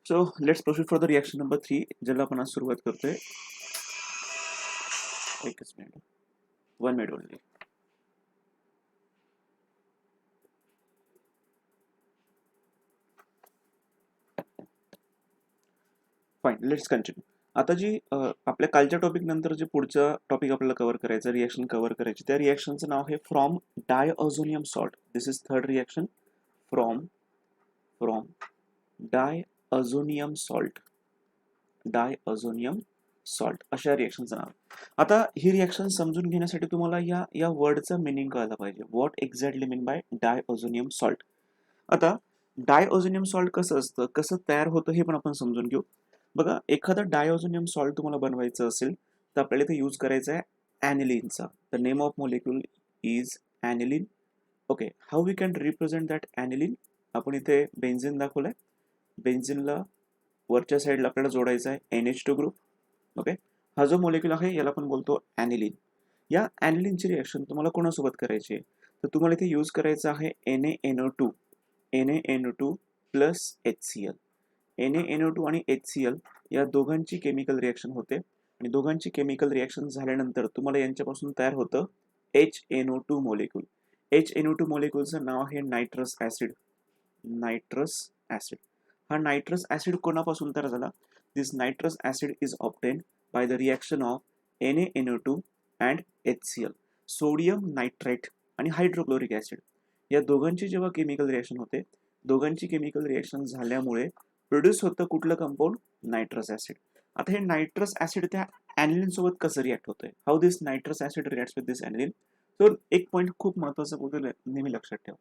So let's proceed for the reaction number 3 ज्याला आपण आज सुरुवात करतोय. एकच minute, 1 minute only. Fine, let's continue. आता जी आपल्या कालच्या टॉपिक नंतर जे पुढचा टॉपिक आपल्याला कव्हर करायचा, रिएक्शन कव्हर करायची, त्या रिएक्शनचं नाव आहे from diazonium salt. This is third reaction. From from diazonium salt. Diazonium salt अशा रिएक्शनचं नाव. आता ही रिएक्शन समजून घेण्यासाठी तुम्हाला या वर्डचा मिनिंग कळायला पाहिजे. What exactly mean by diazonium salt. आता डायऑझोनियम सॉल्ट कसं असतं, कसं तयार होतं हे पण आपण समजून घेऊ. बघा, एखादं डायऑझोनियम सॉल्ट तुम्हाला बनवायचं असेल तर आपल्याला इथे यूज करायचा आहे ॲनिलीनचा. The name of molecule is aniline. Okay, how we can represent that aniline. आपण इथे बेन्झिन दाखवलंय. बेन्झिनला वरच्या साईडला आपल्याला जोडायचा आहे NH2 ग्रुप. ओके, हा जो मॉलिक्यूल आहे याला आपण बोलतो ॲनिलीन. या ॲनिलीनची रिएक्शन तुम्हाला कोणासोबत करायची आहे, तर तुम्हाला इथे यूज करायचं आहे NaNO2. NaNO2 plus HCl. NaNO2 आणि HCl या दोघांची केमिकल रिएक्शन होते आणि दोघांची केमिकल रिएक्शन झाल्यानंतर तुम्हाला यांच्यापासून तयार होतं HNO2 मॉलिक्यूल. HNO2 मॉलिक्यूलचं नाव आहे नायट्रस ॲसिड. Nitrous acid. हा नायट्रस ॲसिड कोणापासून तयार झाला? This nitrous acid is obtained by the reaction of NaNO2 and HCl. Sodium nitrate आणि हायड्रोक्लोरिक ॲसिड या दोघांची जेव्हा केमिकल रिएक्शन होते, दोघांची केमिकल रिएक्शन झाल्यामुळे प्रोड्यूस होतं कुठलं कंपाऊंड? Nitrous acid. आता हे नायट्रस ॲसिड त्या ॲनिलीन सोबत कसं रिॲक्ट होतंय? How this nitrous acid reacts with this aniline? तर एक पॉईंट खूप महत्त्वाचा बोलतो, नेहमी लक्षात ठेवा.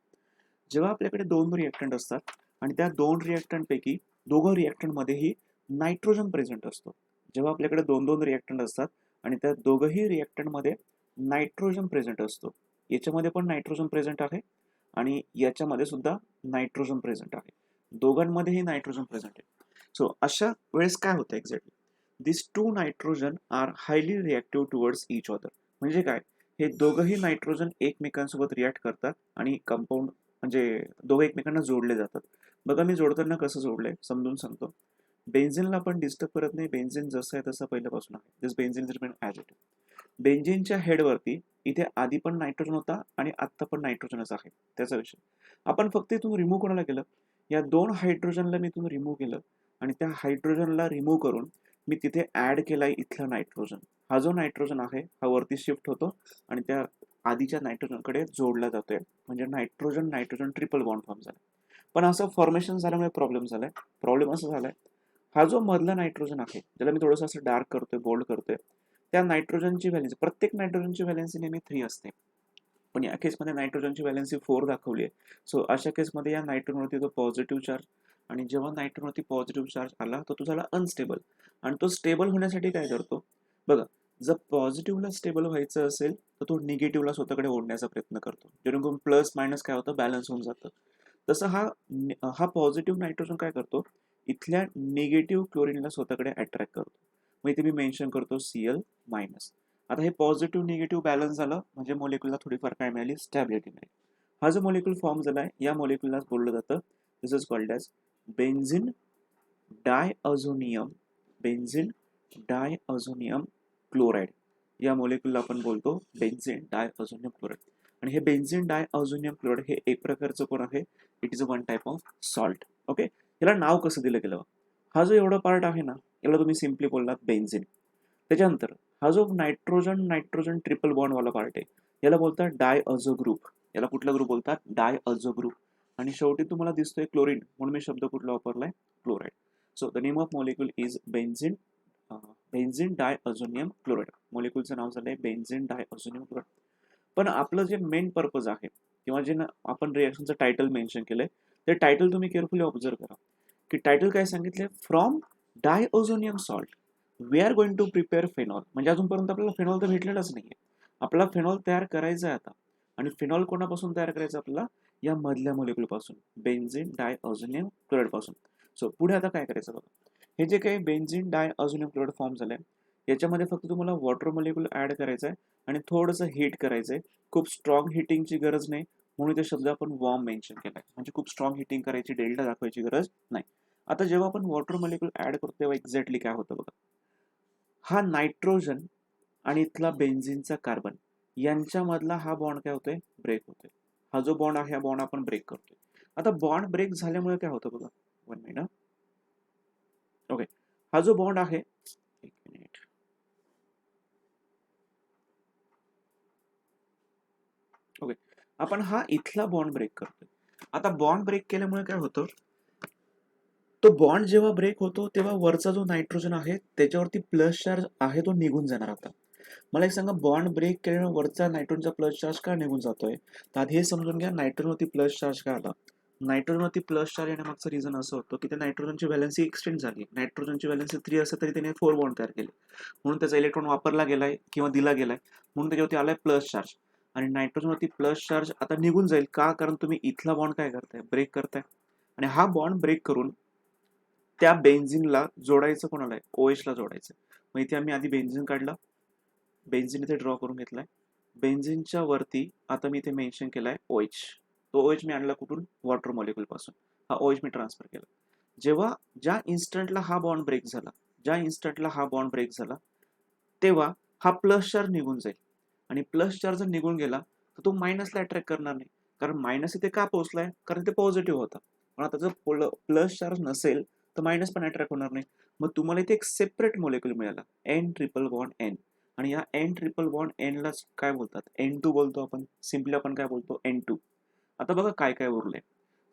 जेव्हा आपल्याकडे दोन रिएक्टंट असतात आणि त्या दोन रिएक्टंटपैकी दोघं रिएक्टंटमध्येही नायट्रोजन प्रेझेंट असतो. जेव्हा आपल्याकडे दोन दोन रिएक्टंट असतात आणि त्या दोघंही रिएक्टंटमध्ये नायट्रोजन प्रेझेंट असतो, याच्यामध्ये पण नायट्रोजन प्रेझेंट आहे आणि याच्यामध्ये सुद्धा नायट्रोजन प्रेझेंट आहे. दोघांमध्येही नायट्रोजन प्रेझेंट आहे. सो अशा वेळेस काय होतं exactly? This two nitrogen are highly reactive towards each other. म्हणजे काय? हे दोघंही नायट्रोजन एकमेकांसोबत रिॲक्ट करतात आणि कंपाऊंड म्हणजे दोघं एकमेकांना जोडले जातात. बघा, मी जोडताना कसं जोडलंय समजून सांगतो. बेन्झिनला आपण डिस्टर्ब करत नाही. बेन्झिन जसं आहे तसं पहिल्यापासून आहे. दिस बेन्झिन रिमेन ॲज इट. बेन्झिनच्या हेडवरती इथे आधी पण नायट्रोजन होता आणि आत्ता पण नायट्रोजनच आहे. त्याचा विषय. आपण फक्त इथून रिमूव्ह कोणाला केलं? या दोन हायड्रोजनला मी इथून रिमूव्ह केलं आणि त्या हायड्रोजनला रिमूव्ह करून मी तिथे ॲड केलाय इथला नायट्रोजन. हा जो नायट्रोजन आहे हा वरती शिफ्ट होतो आणि त्या आधीच्या नायट्रोजनकडे जोडला जातोय. म्हणजे nitrogen nitrogen triple bond form झाला. पण असं फॉर्मेशन झाल्यामुळे प्रॉब्लेम झालाय. प्रॉब्लेम असा झालाय, हा जो मधला नायट्रोजन आहे ज्याला मी थोडंसं असं डार्क करतोय, बोल्ड करतोय, त्या नायट्रोजनची व्हॅलेन्सी, प्रत्येक नायट्रोजनची व्हॅलेन्सी नेहमी 3 असते. पण या केसमध्ये नायट्रोजनची व्हॅलेन्सी 4 दाखवली आहे. सो अशा केसमध्ये या नायट्रोजनवरती तो पॉझिटिव्ह चार्ज, आणि जेव्हा नायट्रोजनवरती पॉझिटिव्ह चार्ज आला तर तो झाला अनस्टेबल. आणि तो स्टेबल होण्यासाठी काय करतो? बघा, जर पॉझिटिव्हला स्टेबल व्हायचं असेल तर तो निगेटिव्हला स्वतःकडे ओढण्याचा प्रयत्न करतो, जेणेकरून प्लस मायनस काय होतं? बॅलन्स होऊन जातं. तसं हा पॉझिटिव्ह नायट्रोजन काय करतो? इथल्या निगेटिव्ह क्लोरीनला स्वतःकडे अट्रॅक्ट करतो. मग इथे मी मेन्शन करतो Cl मायनस. आता हे पॉझिटिव्ह निगेटिव्ह बॅलन्स झालं म्हणजे मॉलिक्यूलला थोडीफार काय मिळाली? स्टॅबिलिटी मिळाली. हा जो मॉलिक्यूल फॉर्म झालाय या मॉलिक्यूललाच बोललं जातं, this is called as benzene diazonium. Benzene diazonium chloride. या मॉलिक्यूलला आपण बोलतो बेन्झिन डायऑझोनियम क्लोराईड. आणि हे बेन्झिन डायऑझोनियम क्लोराईड हे एक प्रकारचं कोण आहे? It is a one type of salt. Okay, याला नाव कसं दिलं गेलं? हा जो एवढा पार्ट आहे ना, याला तुम्ही सिम्पली बोललात बेन्झिन. त्याच्यानंतर हा जो नायट्रोजन नायट्रोजन ट्रिपल बॉन्डवाला पार्ट आहे याला बोलतात डायअझो ग्रुप. याला कुठला ग्रुप बोलतात? डायअझो ग्रुप. आणि शेवटी तुम्हाला दिसतोय क्लोरीन, म्हणून मी शब्द कुठला वापरलाय? Chloride. So the name of molecule is benzene. Benzene diazonium chloride. मॉलिक्यूलचं नाव झालंय बेन्झिन डायऑझोनियम क्लोराईड. पण आपलं जे मेन पर्पज आहे किंवा जे आपण रिएक्शनचं टायटल मेन्शन केलंय, ते टायटल तुम्ही केअरफुली ऑब्झर्व करा की टायटल काय सांगितलंय? From diazonium salt we are going to prepare phenol. म्हणजे अजूनपर्यंत आपल्याला फेनॉल तर भेटलेलाच नाहीये. आपला फेनॉल तयार करायचा आहे आता. आणि फेनॉल कोणापासून तयार करायचं आपल्याला? या मधल्या मॉलिक्यूल पासून, बेन्झिन डायऑझोनियम क्लोराईड पासून. सो पुढे आता काय करायचं बघा. हे जे काही बेन्झिन डायऑझोनियम क्लोराईड फॉर्म झालंय याच्यामध्ये फक्त तुम्हाला वॉटर मॉलिक्यूल ऍड करायचं आहे आणि थोडंसं हीट करायचंय. खूप स्ट्रॉंग हिटिंगची गरज नाही, म्हणून ते शब्द आपण वॉर्म मेन्शन केलाय. म्हणजे खूप स्ट्रॉंग हिटिंग करायची, डेल्टा दाखवायची गरज नाही. आता जेव्हा आपण वॉटर मॉलिक्यूल ऍड करतो तेव्हा एक्झॅक्टली काय होतं बघा. हा नायट्रोजन आणि इथला बेन्झिनचा कार्बन यांच्यामधला हा बॉन्ड काय होतोय, ब्रेक होतोय. हा जो बॉन्ड आहे हा बॉन्ड आपण ब्रेक करतोय. आता बॉन्ड ब्रेक झाल्यामुळे काय होतं बघा, 1 मिनिट. ओके, हा जो बॉन्ड आहे, 1 मिनिट. ओके, आपण हा इथला बॉन्ड ब्रेक करतोय. आता बॉन्ड ब्रेक केल्यामुळे काय होतं, तो बॉन्ड जेव्हा ब्रेक होतो तेव्हा वरचा जो नायट्रोजन आहे त्याच्यावरती प्लस चार्ज आहे तो निघून जाणार. आता मला एक सांगा, बॉन्ड ब्रेक केल्यामुळे वरचा नायट्रोजनचा प्लस चार्ज का निघून जातोय, तर आधी हे समजून घ्या नायट्रोजनवरती प्लस चार्ज का आला. नायट्रोजनवरती प्लस चार्ज येण्यामागचं रिझन असं होतं की त्या नायट्रोजनची व्हॅलेन्सी एक्सटेंड झाली. नायट्रोजनची व्हॅलेन्सी 3 असेल तरी त्याने 4 बॉन्ड तयार केले, म्हणून त्याचा इलेक्ट्रॉन वापरला गेलाय किंवा दिला गेलाय, म्हणून त्याच्यावरती आलाय प्लस चार्ज. आणि नायट्रोजनवरती प्लस चार्ज आता निघून जाईल का, कारण तुम्ही इथला बॉन्ड काय करताय, ब्रेक करताय. आणि हा बॉन्ड ब्रेक करून त्या बेन्झिनला जोडायचं कोणाला आहे, OH ला जोडायचं. मग इथे आम्ही आधी बेन्झिन काढला, बेन्झिन इथे ड्रॉ करून घेतलाय. बेन्झिनच्या वरती आता मी इथे मेन्शन केलाय OH. तो OH मी आणला कुठून, वॉटर मॉलिक्यूल पासून. हा OH मी ट्रान्सफर केला. जेव्हा ज्या इन्स्टंटला हा बॉन्ड ब्रेक झाला, तेव्हा हा प्लस चार्ज निघून जाईल. आणि प्लस चार्ज जर निघून गेला तर तो मायनसला अट्रॅक्ट करणार नाही, कारण मायनस इथे का पोहोचलाय, कारण ते पॉझिटिव्ह होता. पण आता जर प्लस चार्ज नसेल तर मायनस पण अट्रॅक्ट होणार नाही. मग तुम्हाला इथे एक सेपरेट मॉलिक्यूल मिळाला, N ट्रिपल बॉन्ड N. आणि या N ट्रिपल बॉन्ड N ला काय बोलतात, N2 बोलतो आपण. सिम्पली आपण काय बोलतो, N2. आता बघा काय काय उरलंय.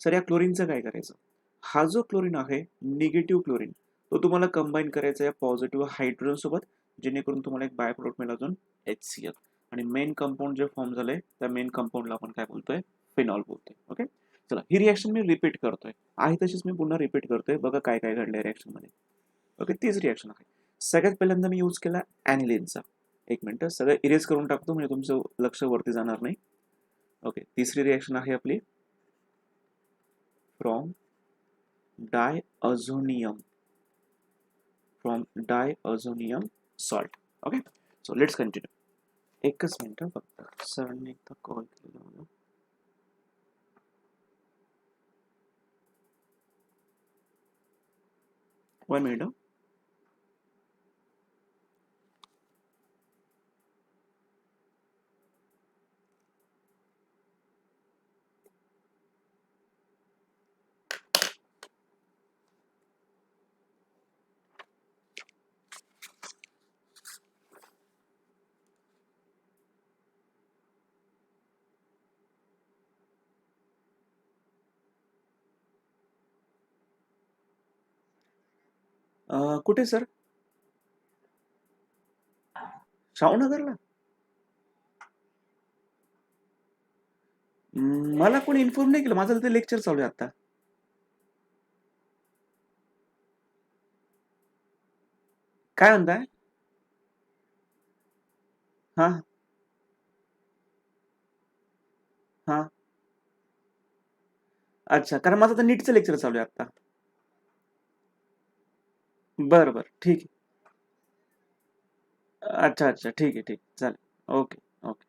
सर या क्लोरीनचं काय करायचं, हा जो क्लोरीन आहे निगेटिव्ह क्लोरीन, तो तुम्हाला कंबाईन करायचा या पॉझिटिव्ह हायड्रोजन सोबत, जेणेकरून तुम्हाला एक बाय प्रोडक्ट मिळाला अजून HCl. आणि मेन कंपाऊंड जे फॉर्म झालंय त्या मेन कंपाऊंडला आपण काय बोलतोय, फिनॉल बोलतोय. ओके, चला ही रिएक्शन मी रिपीट करतोय, आहे तशीच मी पुन्हा रिपीट करतोय. बघा काय काय घडलंय रिएक्शन मध्ये. ओके, तीच रिएक्शन आहे. सगळ्यात पहिल्यांदा मी यूज केला ॲनिलीनचा. 1 मिनिट, सगळं इरेज करून टाकतो म्हणजे तुमचं लक्ष वरती जाणार नाही. ओके, तिसरी रिएक्शन आहे आपली from diazonium salt. Okay, so let's continue. एकच मिनिट फक्त, सरांनी एकदा कॉल केलेला मला. One minute. कुठे सर, शाहूनगरला? मला कोणी इन्फॉर्म नाही केलं, माझं तिथे लेक्चर चालू आहे आता. काय म्हणताय? हा हा, अच्छा, कारण माझं तर नीटचं लेक्चर चालू आहे आता. बरं बरं, ठीक आहे. अच्छा अच्छा, ठीक आहे, ठीक, चालेल. Okay okay.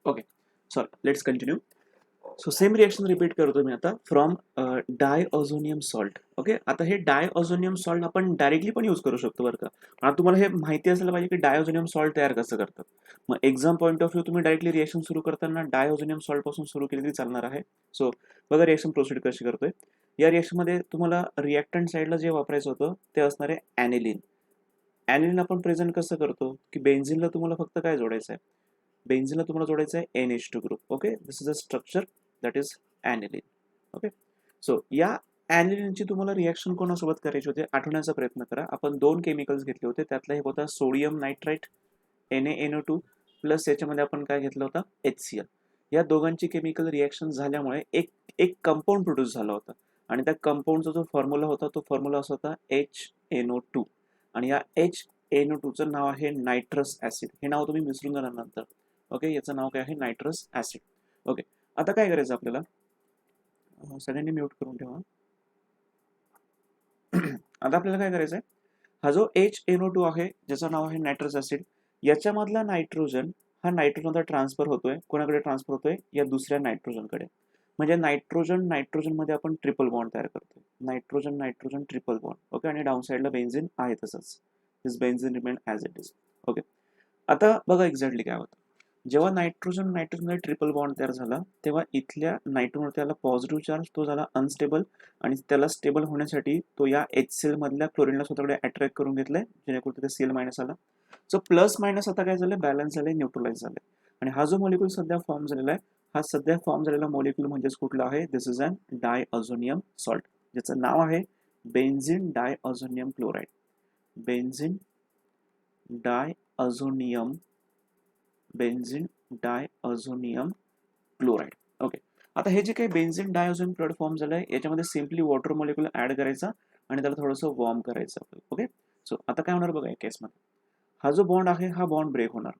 Okay, sorry, let's continue. So same reaction repeat करतो मी आता, फ्रॉम डायऑझोनियम सॉल्ट. ओके, आता हे डायऑझोनियम सॉल्ट आपण डायरेक्टली पण यूज करू शकतो बरं का. आता तुम्हाला हे माहिती असायला पाहिजे की डायऑझोनियम सॉल्ट तयार कसं करतात. मग एक्झाम पॉईंट ऑफ व्ह्यू तुम्ही डायरेक्टली रिएक्शन सुरू करताना डायऑझोनियम सॉल्ट पासून सुरू केली तरी चालणार आहे. सो बघा रिएक्शन प्रोसीड कशी करतोय. या रिएक्शनमध्ये तुम्हाला रिएक्टंट साईडला जे वापरायचं होतं ते असणार आहे ॲनिलीन. ॲनिलीन आपण प्रेझेंट कसं करतो की बेन्झिनला तुम्हाला फक्त काय जोडायचं आहे, बेन्झिनला तुम्हाला जोडायचं आहे NH2 group. Okay, this is a structure that is aniline. Okay, so या ॲनिलीनची तुम्हाला रिएक्शन कोणासोबत करायची होती आठवण्याचा प्रयत्न करा. आपण 2 केमिकल्स घेतले होते, त्यातला हे होता सोडियम नायट्राइट NaNO2 प्लस याच्यामध्ये आपण काय घेतलं होतं, HCl. या दोघांची केमिकल रिएक्शन झाल्यामुळे एक एक कंपाऊंड प्रोड्यूस झाला होता. आणि त्या कंपाऊंडचा जो फॉर्म्युला होता तो फॉर्म्युला असा होता HNO2. आणि या HNO2चं नाव आहे नायट्रस ऍसिड. हे नाव तुम्ही विसरून जाणार नंतर. ओके, याचं नाव काय आहे, नायट्रस ऍसिड. ओके, आता काय करायचं आपल्याला, सगळ्यांनी म्यूट करून ठेवा. आता आपल्याला काय करायचं आहे, हा जो HNO2 आहे ज्याचं नाव आहे नायट्रस ऍसिड, याच्यामधला नायट्रोजन हा नायट्रोजनचा ट्रान्सफर होतोय, कोणाकडे ट्रान्सफर होतोय, या दुसऱ्या नायट्रोजनकडे. म्हणजे नायट्रोजन नायट्रोजन मध्ये आपण ट्रिपल बॉन्ड तयार करतोय, nitrogen nitrogen triple bond. Okay, आणि डाऊन साईडला बेन्झिन आहे तसंच, this benzene remain as it is. Okay, आता बघा एक्झॅक्टली काय होतं. जेव्हा नायट्रोजन नायट्रोजन ट्रिपल बॉन्ड तयार झाला, तेव्हा इथल्या नायट्रोजनवरती आला पॉझिटिव्ह चार्ज, तो झाला अनस्टेबल, आणि त्याला स्टेबल होण्यासाठी तो या HCl मधल्या क्लोरीनला स्वतःकडे अट्रॅक्ट करून घेतलाय, जेणेकरून तिथे Cl मायनस आला. सो प्लस मायनस आता काय झालं, बॅलन्स झाले, न्यूट्रलाइज झाले. आणि हा जो मॉलिक्यूल सध्या फॉर्म झालेला आहे, हा सध्या फॉर्म झालेला मॉलिक्यूल म्हणजेच कुठला आहे, दिस इज अन डायअझोनियम सॉल्ट, ज्याचं नाव आहे benzene diazonium chloride. Benzene diazonium, benzene diazonium chloride. Okay, आता हे जे काही बेन्झिन डायअझोनियम क्लोराईड फॉर्म झालंय, याच्यामध्ये सिम्पली वॉटर मॉलिक्यूल ऍड करायचा आणि त्याला थोडंसं वॉर्म करायचं आपल्याला. ओके, सो आता काय होणार बघा, या केसमध्ये हा जो बॉन्ड आहे हा बॉन्ड ब्रेक होणार,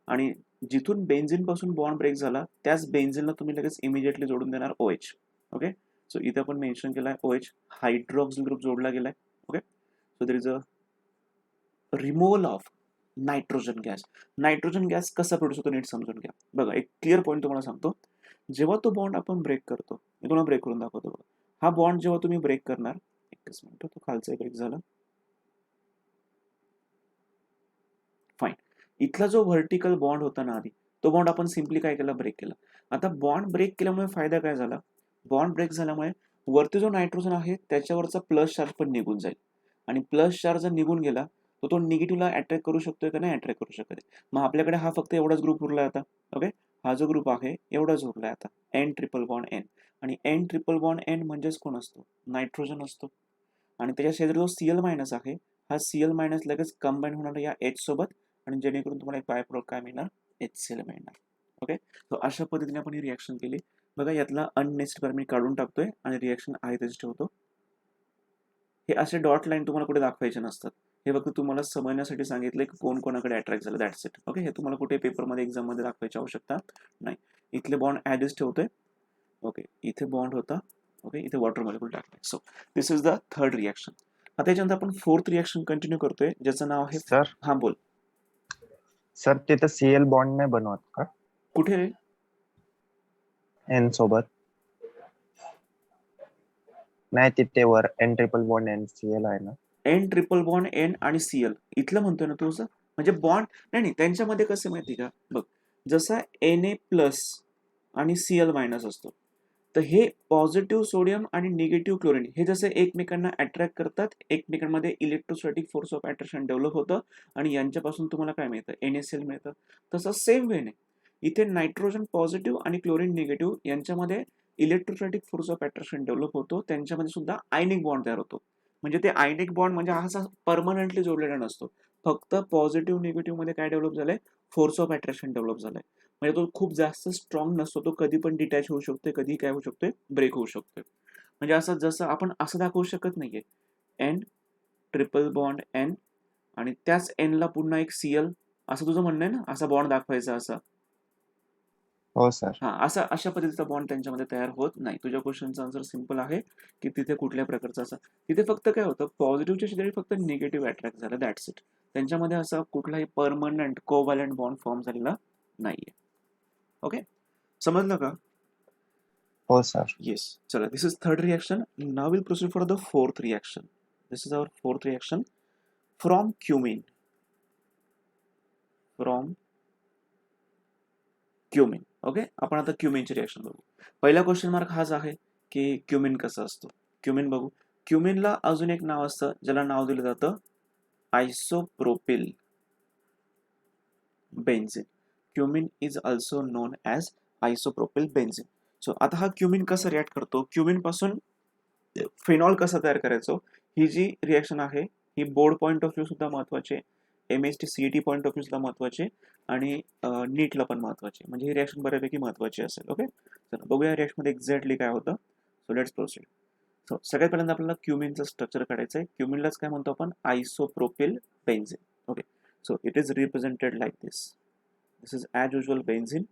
आणि जिथून बेन्झिन पासून बॉन्ड ब्रेक झाला त्याच बेन्झिनला तुम्ही लगेच इमिडिएटली जोडून देणार OH. ओके, सो इथे आपण मेन्शन केलाय OH, हायड्रॉक्सिल ग्रुप जोडला गेलाय. Okay, so there is a removal of nitrogen gas. Nitrogen gas कसा प्रोड्यूस होतो नीट समजून घ्या. बघा, एक क्लिअर पॉईंट तुम्हाला सांगतो. जेव्हा तो बॉन्ड आपण ब्रेक करतो, मी तुम्हाला ब्रेक करून दाखवतो बघा. हा बॉन्ड जेव्हा तुम्ही ब्रेक करणार, एकच मिनिट, तो खालचा ब्रेक झाला, फाईन. इथला जो व्हर्टिकल बॉन्ड होता ना आधी, तो बॉन्ड आपण सिम्पली काय केला, ब्रेक केला. आता बॉन्ड ब्रेक केल्यामुळे फायदा काय झाला, बॉन्ड ब्रेक झाल्यामुळे वरती जो नायट्रोजन आहे त्याच्यावरचा प्लस चार्ज पण निघून जाईल, आणि प्लस चार्ज जर निघून गेला तर तो निगेटिव्हला अट्रॅक्ट करू शकतोय का, नाही अट्रॅक्ट करू शकत. मग आपल्याकडे हा फक्त एवढाच ग्रुप उरला आता. ओके, हा जो ग्रुप आहे एवढाच उरलाय आता, N ट्रिपल बॉन्ड N. आणि N ट्रिपल बॉन्ड N म्हणजेच कोण असतो, नायट्रोजन असतो. आणि त्याच्या शेजारी जो Cl मायनस आहे, हा Cl मायनस लगेच कंबाईन होणार या H सोबत, आणि जेणेकरून तुम्हाला एक बाय प्रोडक्ट काय मिळणार, HCl मिळणार. ओके, तर अशा पद्धतीने आपण ही रिॲक्शन केली. बघा, यातला अननेसेसरी मी काढून टाकतोय आणि रिॲक्शन आहे त्याच ठेवतो. हे असे डॉट लाईन तुम्हाला कुठे दाखवायचे नसतात, हे फक्त तुम्हाला समजण्यासाठी सांगितले की कोण कोणाकडे अट्रॅक्ट झालं, दॅट्स इट. ओके, हे तुम्हाला कुठे पेपरमध्ये एक्झाममध्ये दाखवायची आवश्यकता नाही. इथले बॉन्ड ॲडजस्ट ठेवतोय. ओके, इथे बॉन्ड होता. ओके, इथे वॉटर मॉलिक्यूल टाकले. So this is the third reaction. आता याच्यानंतर आपण फोर्थ रिॲक्शन कंटिन्यू करतोय, ज्याचं नाव आहे, सर हा बोल. सर तिथं Cl बॉन्ड नाही बनवत का कुठे रे, N सोबत? नाही, तिथे वर N ट्रिपल बॉन्ड NCl आहे ना. N ट्रिपल बॉन्ड N आणि Cl इथलं म्हणतोय ना तुझं, म्हणजे बॉन्ड नाही, त्यांच्यामध्ये कसं माहिती का, बघ, जसा Na प्लस आणि Cl मायनस असतो, तर हे पॉझिटिव्ह सोडियम आणि निगेटिव्ह क्लोरीन हे जसे एकमेकांना अट्रॅक्ट करतात, एकमेकांमध्ये electrostatic force of attraction develop होतं, आणि यांच्यापासून तुम्हाला काय मिळतं, NaCl मिळतं. तसं सेम वेने इथे नायट्रोजन पॉझिटिव्ह आणि क्लोरीन निगेटिव्ह यांच्यामध्ये electrostatic force of attraction develop होतो, त्यांच्यामध्ये सुद्धा आयनिक बॉन्ड तयार होतो. म्हणजे ते आयनिक बॉन्ड म्हणजे हा परमनंटली जोडलेला नसतो, फक्त पॉझिटिव्ह निगेटिव्ह मध्ये काय डेव्हलप झालंय, फोर्स ऑफ अट्रॅक्शन डेव्हलप झालाय. म्हणजे तो खूप जास्त स्ट्रॉंग नसतो, तो कधी पण डिटॅच होऊ शकतोय, कधी काय होऊ शकतोय, ब्रेक होऊ शकतोय. म्हणजे असं जसं आपण असं दाखवू शकत नाहीये, N ट्रिपल बॉन्ड N आणि त्याच N ला पुन्हा एक Cl, असं तुझं म्हणणं आहे ना, असा बॉन्ड दाखवायचा असा. हो सर. हा, असा अशा पद्धतीचा बॉन्ड त्यांच्यामध्ये तयार होत नाही. तुझ्या क्वेश्चनचा आन्सर सिम्पल आहे की तिथे कुठल्या प्रकारचा असा, तिथे फक्त काय होतं, पॉझिटिव्हच्या शेजारी फक्त निगेटिव्ह अट्रॅक्ट झालं, दॅट्स इट. त्यांच्यामध्ये असा कुठलाही परमनंट कोव्हॅलंट बॉन्ड फॉर्म झालेला नाहीये. ओके, समजलं का? हो सर. येस, चला, this is third reaction. Now will proceed for the fourth reaction. This is our fourth reaction from cumene. From cumene. Okay, आपण आता क्युमिनची रिॲक्शन बघू. पहिला क्वेश्चन मार्क हाच आहे की क्युमिन कसं असतो. क्युमिन बघू. क्युमिनला अजून एक नाव असतं, ज्याला नाव दिलं जातं isopropyl benzene. Cumene is also non as isopropyl benzene. So आता हा क्युमिन कसं रिॲक्ट करतो, क्युमिन पासून फिनॉल कसा तयार करायचो, ही जी रिॲक्शन आहे ही बोर्ड पॉईंट ऑफ व्ह्यू सुद्धा महत्वाची, MST CET point of view सुद्धा महत्वाचे, आणि नीटला पण महत्वाचे, म्हणजे ही रिॲक्शन बऱ्यापैकी महत्वाची असेल. ओके, तर बघूया रिॲक्शन मध्ये एक्झॅक्टली काय होतं. So let's proceed. सो सगळ्यात पहिल्यांदा आपल्याला क्युमिनचं स्ट्रक्चर काढायचं आहे. क्युमिनलाच काय म्हणतो आपण, isopropyl benzene. Okay, so it is represented like this. This is as usual benzene.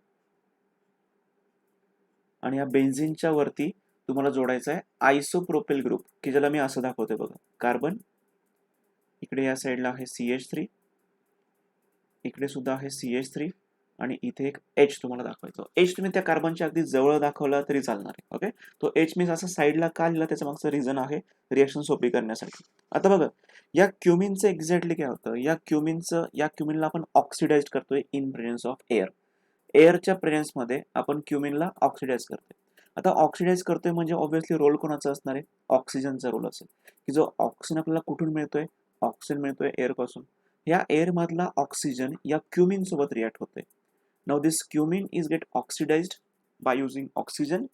आणि या बेन्झिनच्या वरती तुम्हाला जोडायचा आहे आयसोप्रोपिल ग्रुप, की ज्याला मी असं दाखवते बघा. कार्बन, इकडे या साईडला आहे CH3, इकडे सुद्धा आहे CH3 आणि इथे एक H तुम्हाला दाखवायचं. H तुम्ही त्या कार्बनच्या अगदी जवळ दाखवला तरी चालणार आहे. ओके, तो H मी असं साईडला का लिहिला त्याच्या मागचं रिझन आहे रिएक्शन सोपी करण्यासाठी. आता बघा, या क्युमिनचं एक्झॅक्टली काय होतं, या क्युमिनला आपण ऑक्सिडाइज करतोय इन प्रेझेन्स ऑफ एअर. एअरच्या प्रेझेन्समध्ये आपण क्युमिनला ऑक्सिडाइज करतोय. आता ऑक्सिडाइज करतोय म्हणजे ऑब्व्हियसली रोल कोणाचा असणार आहे, ऑक्सिजनचा रोल असेल, की जो ऑक्सिजन आपल्याला कुठून मिळतोय, ऑक्सिजन मिळतोय एअर पासून. या एअर मधला ऑक्सिजन या क्युमिन सोबत रिॲक्ट होते. Now this cumin is get oxidised by using oxygen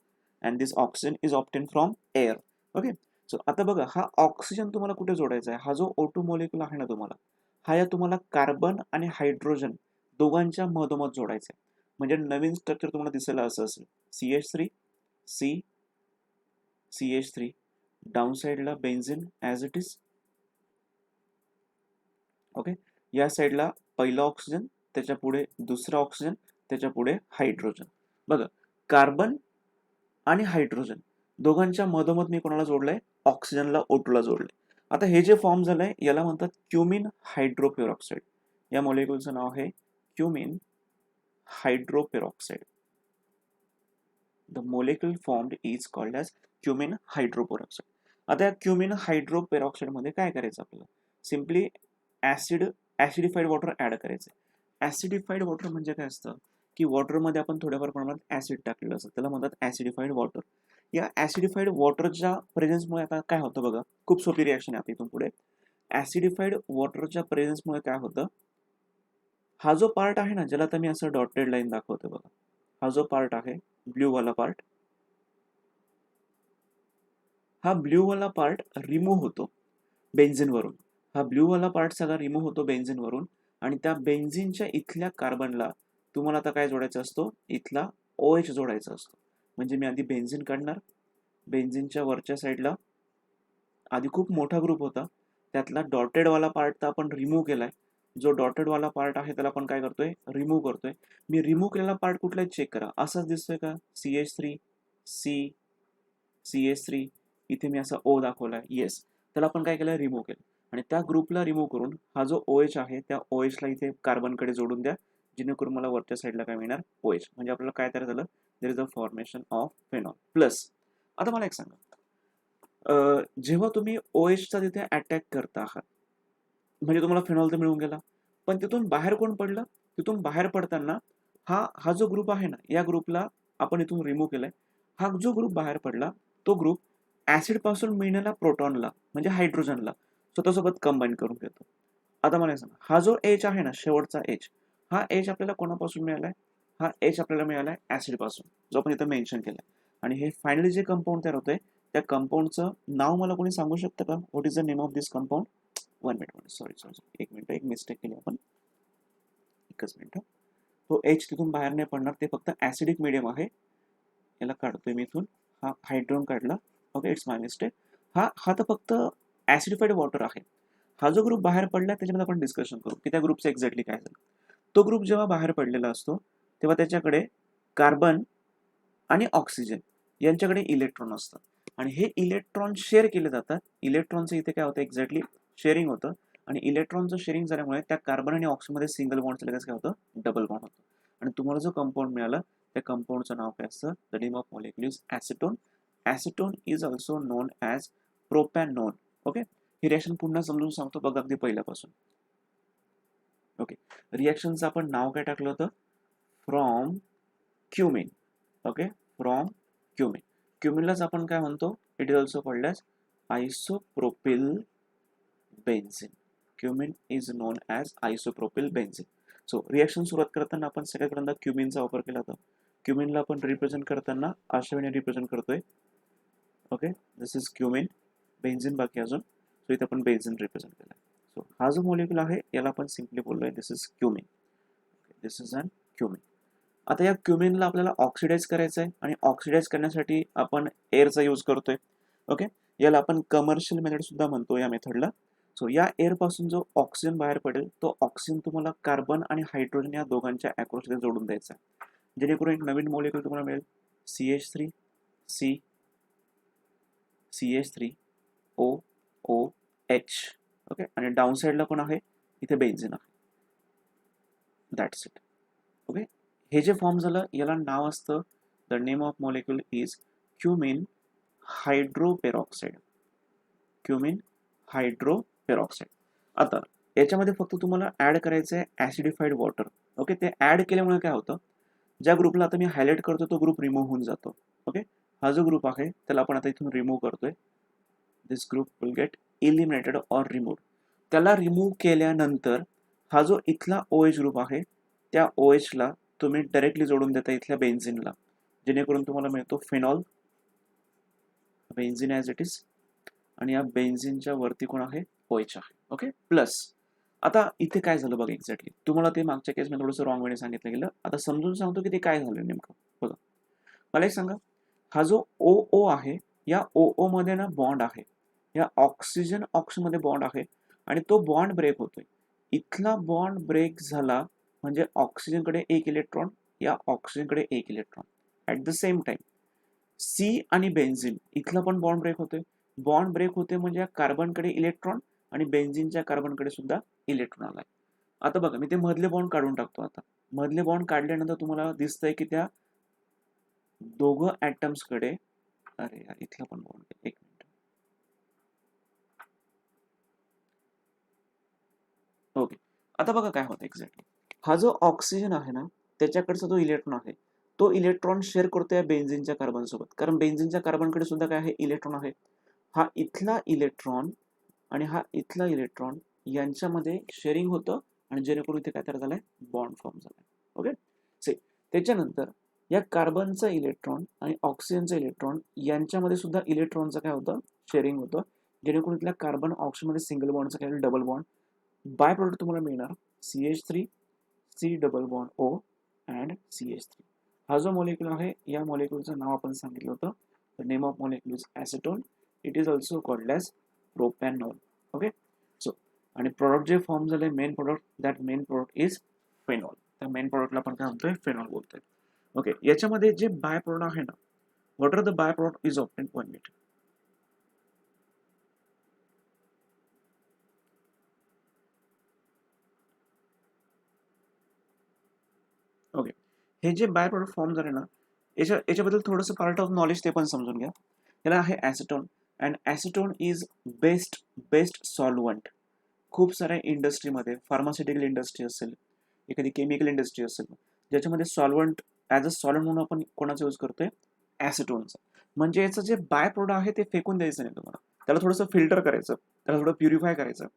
and this oxygen is obtain from air. Okay, so आता बघा, हा ऑक्सिजन तुम्हाला कुठे जोडायचा आहे, हा जो O2 मॉलिक्युल आहे ना तुम्हाला, हा या तुम्हाला कार्बन आणि हायड्रोजन दोघांच्या मधोमध जोडायचा आहे. म्हणजे नवीन स्ट्रक्चर तुम्हाला दिसायला असं असेल, CH3 C CH3, डाऊन साईडला benzene as it is. Okay, या साईडला पहिला ऑक्सिजन, त्याच्या पुढे दुसरा ऑक्सिजन, त्याच्या पुढे हायड्रोजन. बघा, कार्बन आणि हायड्रोजन दोघांच्या मधोमध मी कोणाला जोडलंय, ऑक्सिजनला O2 ला जोडलंय. आता हे जे फॉर्म झालंय याला म्हणतात क्युमिन हायड्रोपेरॉक्साईड. या मॉलिक्युलचं नाव आहे cumene hydroperoxide. The molecule formed is called as cumene hydroperoxide. आता या क्युमिन हायड्रोपेरॉक्साईड मध्ये काय करायचं आपल्याला, सिम्पली ऍसिडिफाईड वॉटर ऍड करायचं. ऍसिडिफाईड वॉटर म्हणजे काय असतं, की वॉटरमध्ये आपण थोड्याफार प्रमाणात ऍसिड टाकलेलं असतं, त्याला म्हणतात ऍसिडिफाईड वॉटर. या ऍसिडिफाईड वॉटरच्या प्रेझेन्समुळे आता काय होतं बघा, खूप सोपी रिॲक्शन आहे आता इथून पुढे. ऍसिडिफाईड वॉटरच्या प्रेझेन्समुळे काय होतं, हा जो पार्ट आहे ना, ज्याला आता मी असं डॉटेड लाईन दाखवते बघा, हा जो पार्ट आहे ब्ल्यू वाला पार्ट, हा ब्ल्यू वाला पार्ट रिमूव्ह होतो बेन्झिनवरून. हा ब्ल्यू वाला पार्ट सगळा रिमूव्ह होतो बेन्झिनवरून आणि त्या बेन्झिनच्या इथल्या कार्बनला तुम्हाला आता काय जोडायचा असतो, इथला OH जोडायचा असतो. म्हणजे मी आधी बेन्झिन काढणार, बेन्झिनच्या वरच्या साईडला आधी खूप मोठा ग्रुप होता, त्यातला डॉटेड वाला पार्ट तर आपण रिमूव्ह केलाय. जो डॉटेड वाला पार्ट आहे त्याला आपण काय करतोय, रिमूव्ह करतोय. मी रिमूव्ह केलेला पार्ट कुठला चेक करा, असाच दिसतोय का, CH3 C CH3, इथे मी असा O दाखवलाय, येस. त्याला आपण काय केलं, रिमूव्ह केलं. आणि त्या ग्रुपला रिमूव्ह करून हा जो OH आहे त्या OH ला इथे कार्बनकडे जोडून द्या, जेणेकरून मला वरच्या साईडला काय मिळणार, OH. म्हणजे आपल्याला काय तयार झालं, देर is a formation of phenol plus. आता मला एक सांगा, जेव्हा तुम्ही OH चा तिथे अटॅक करता आहात, म्हणजे तुम्हाला फेनॉल तर मिळून गेला, पण तिथून बाहेर कोण पडलं, तिथून बाहेर पडताना हा जो ग्रुप आहे ना, या ग्रुपला आपण इथून रिमूव्ह केलाय. हा जो ग्रुप बाहेर पडला, तो ग्रुप ऍसिड पासून मिळणाऱ्या प्रोटॉनला म्हणजे हायड्रोजनला स्वतःसोबत कंबाईन करून घेतो. आता मला सांगा, हा जो H आहे ना, शेवटचा H, हा H आपल्याला कोणापासून मिळालाय, हा H आपल्याला मिळालाय ऍसिड पासून, जो आपण इथं मेन्शन केलाय. आणि हे फायनली जे कंपाऊंड तयार होतंय, त्या कंपाऊंडचं नाव मला कोणी सांगू शकतं का, what is the name of this compound. 1 minute, sorry, एक मिनिट, एक मिस्टेक केली आपण, एकच मिनिट. तो H तिथून बाहेर नाही पडणार, ते फक्त ऍसिडिक मीडियम आहे. याला काढतोय मी इथून, हा हायड्रोजन काढला. Okay, it's my mistake. हा तर फक्त ऍसिडिफाईड वॉटर आहे. हा जो ग्रुप बाहेर पडला त्याच्यामध्ये आपण डिस्कशन करू की त्या ग्रुपचं एक्झॅक्टली काय झालं. तो ग्रुप जेव्हा बाहेर पडलेला असतो तेव्हा त्याच्याकडे कार्बन आणि ऑक्सिजन यांच्याकडे इलेक्ट्रॉन असतात आणि हे इलेक्ट्रॉन शेअर केले जातात. इलेक्ट्रॉनचं इथे काय होतं, एक्झॅक्टली शेअरिंग होतं आणि इलेक्ट्रॉनचं शेअरिंग झाल्यामुळे त्या कार्बन आणि ऑक्सिजनमध्ये सिंगल बॉन्डचं लगेच काय होतं, डबल बॉन्ड होतं. आणि तुम्हाला जो कंपाऊंड मिळाला त्या कंपाऊंडचं नाव काय असतं, the name of molecule is acetone. Acetone is also non as प्रोपॅनोन. Okay, he reaction पुन्हा समजून सांगतो बघा अगदी पहिल्यापासून. ओके, रिएक्शनचं आपण नाव काय टाकलं होतं, from cumene. Okay, from cumene. क्युमिनलाच आपण काय म्हणतो, it is also called as isopropyl benzene. Cumene is known as isopropyl benzene. So reaction सुरुवात करताना आपण सगळ्यात पहिल्यांदा क्युमिनचा वापर केला होता. क्युमिनला आपण रिप्रेझेंट करताना अशा वेळी रिप्रेझेंट करतोय. Okay, this is cumin, benzene बाकी अजून, सो इथे आपण बेन्झिन रिप्रेझेंट केला. सो हा जो मॉलिक्युल आहे याला आपण सिम्पली बोललोय this is cumene. This is an cumene. आता या क्युमिनला आपल्याला ऑक्सिडाइज करायचं आहे आणि ऑक्सिडाइज करण्यासाठी आपण एअरचा यूज करतोय. ओके, याला आपण कमर्शियल मेथड सुद्धा म्हणतो या मेथडला. सो या एअर पासून जो ऑक्सिजन बाहेर पडेल तो ऑक्सिजन तुम्हाला कार्बन आणि हायड्रोजन या दोघांच्या अक्रॉस जोडून द्यायचा, जेणेकरून एक नवीन मॉलिक्युल तुम्हाला मिळेल CH3 C CH3 O O H. Okay, आणि डाऊन साईडला कोण आहे, इथे बेन्झिन आहे. That's it. ओके, हे जे फॉर्म झालं याला नाव असतं, the name of molecule is cumene hydroperoxide. Cumene hydroperoxide. आता याच्यामध्ये फक्त तुम्हाला ऍड करायचं आहे ॲसिडिफाईड वॉटर. ओके, ते ऍड केल्यामुळे काय होतं, ज्या ग्रुपला आता मी हायलाईट करतो तो ग्रुप रिमूव्ह होऊन जातो. ओके, हा जो ग्रुप आहे त्याला आपण आता इथून रिमूव्ह करतोय. This group will get eliminated or remove. त्याला रिमूव्ह केल्यानंतर हा जो इथला OH ग्रुप आहे त्या OH ला तुम्ही डायरेक्टली जोडून देता इथल्या बेन्झिनला, जेणेकरून तुम्हाला मिळतो phenol. Benzene as it is, आणि या बेन्झिनच्या वरती कोण आहे, OH आहे. ओके, प्लस आता इथे काय झालं बघा एक्झॅक्टली, तुम्हाला ते मागच्या केसमध्ये थोडंसं रॉंग वेने सांगितलं गेलं. आता समजून सांगतो की ते काय झालं नेमकं. बघा, मला एक सांगा, हा जो OO आहे या OO मध्ये ना बॉन्ड आहे, या ऑक्सिजन ऑक्सिजनमध्ये बॉन्ड आहे, आणि तो बॉन्ड ब्रेक होतोय. इथला बॉन्ड ब्रेक झाला म्हणजे ऑक्सिजनकडे एक इलेक्ट्रॉन, या ऑक्सिजनकडे एक electron. At the same time C आणि बेन्झिन इथला पण बॉन्ड ब्रेक होतोय. बॉन्ड ब्रेक होते म्हणजे कार्बनकडे इलेक्ट्रॉन आणि बेन्झिनच्या कार्बनकडे सुद्धा इलेक्ट्रॉन आलाय. आता बघा, मी ते मधले बॉन्ड काढून टाकतो. आता मधले बॉन्ड काढल्यानंतर तुम्हाला दिसतंय की त्या दोघं ॲटम्सकडे, अरे यार इथला पण बॉन्ड, एक मिनिट. ओके, आता बघा काय होतं एक्झॅक्टली, हा जो ऑक्सिजन आहे ना त्याच्याकडचा जो इलेक्ट्रॉन आहे तो इलेक्ट्रॉन शेअर करतोय बेन्झिनच्या कार्बन सोबत, कारण बेन्झिनच्या कार्बनकडे सुद्धा काय आहे, इलेक्ट्रॉन आहे. हा इथला इलेक्ट्रॉन आणि हा इथला इलेक्ट्रॉन यांच्यामध्ये शेअरिंग होतं, आणि जेणेकरून इथे काय तयार झालंय, बॉन्ड फॉर्म झालाय. ओके, त्याच्यानंतर या कार्बनचा इलेक्ट्रॉन आणि ऑक्सिजनचा इलेक्ट्रॉन यांच्यामध्ये सुद्धा इलेक्ट्रॉनचं काय होतं, शेअरिंग होतं, जेणेकरून इथल्या कार्बन ऑक्सिजनमध्ये सिंगल बॉन्डचं काय डबल बॉन्ड. बाय प्रोडक्ट तुम्हाला मिळणार CH3 C double bond O and CH3. हा जो मॉलिक्यूल आहे या मॉलिक्यूलचं नाव आपण सांगितलं होतं, the name of molecule is acetone. It is also called as propanol. Okay, so आणि प्रॉडक्ट जे फॉर्म झाले main product, that main product is phenol. त्या मेन प्रॉडक्टला आपण काय म्हणतोय, फेनॉल बोलतोय. ओके, याच्यामध्ये जे बाय प्रोडक्ट आहे ना, what are the by product is obtain one minute. Okay, हे जे बाय प्रोडक्ट फॉर्म झाले ना, याच्याबद्दल थोडंसं पार्ट ऑफ नॉलेज ते पण समजून घ्या. याला आहे acetone, and acetone is best solvent. खूप साऱ्या इंडस्ट्रीमध्ये, फार्मास्युटिकल इंडस्ट्री असेल, एखादी केमिकल इंडस्ट्री असेल, ज्याच्यामध्ये सॉल्वंट ॲज अ सॉल्वंट म्हणून आपण कोणाचा यूज करतोय, ॲसिटोनचा. म्हणजे याचं जे बाय प्रोडक्ट आहे ते फेकून द्यायचं नाही तुम्हाला, त्याला थोडंसं फिल्टर करायचं, त्याला थोडं प्युरिफाय करायचं,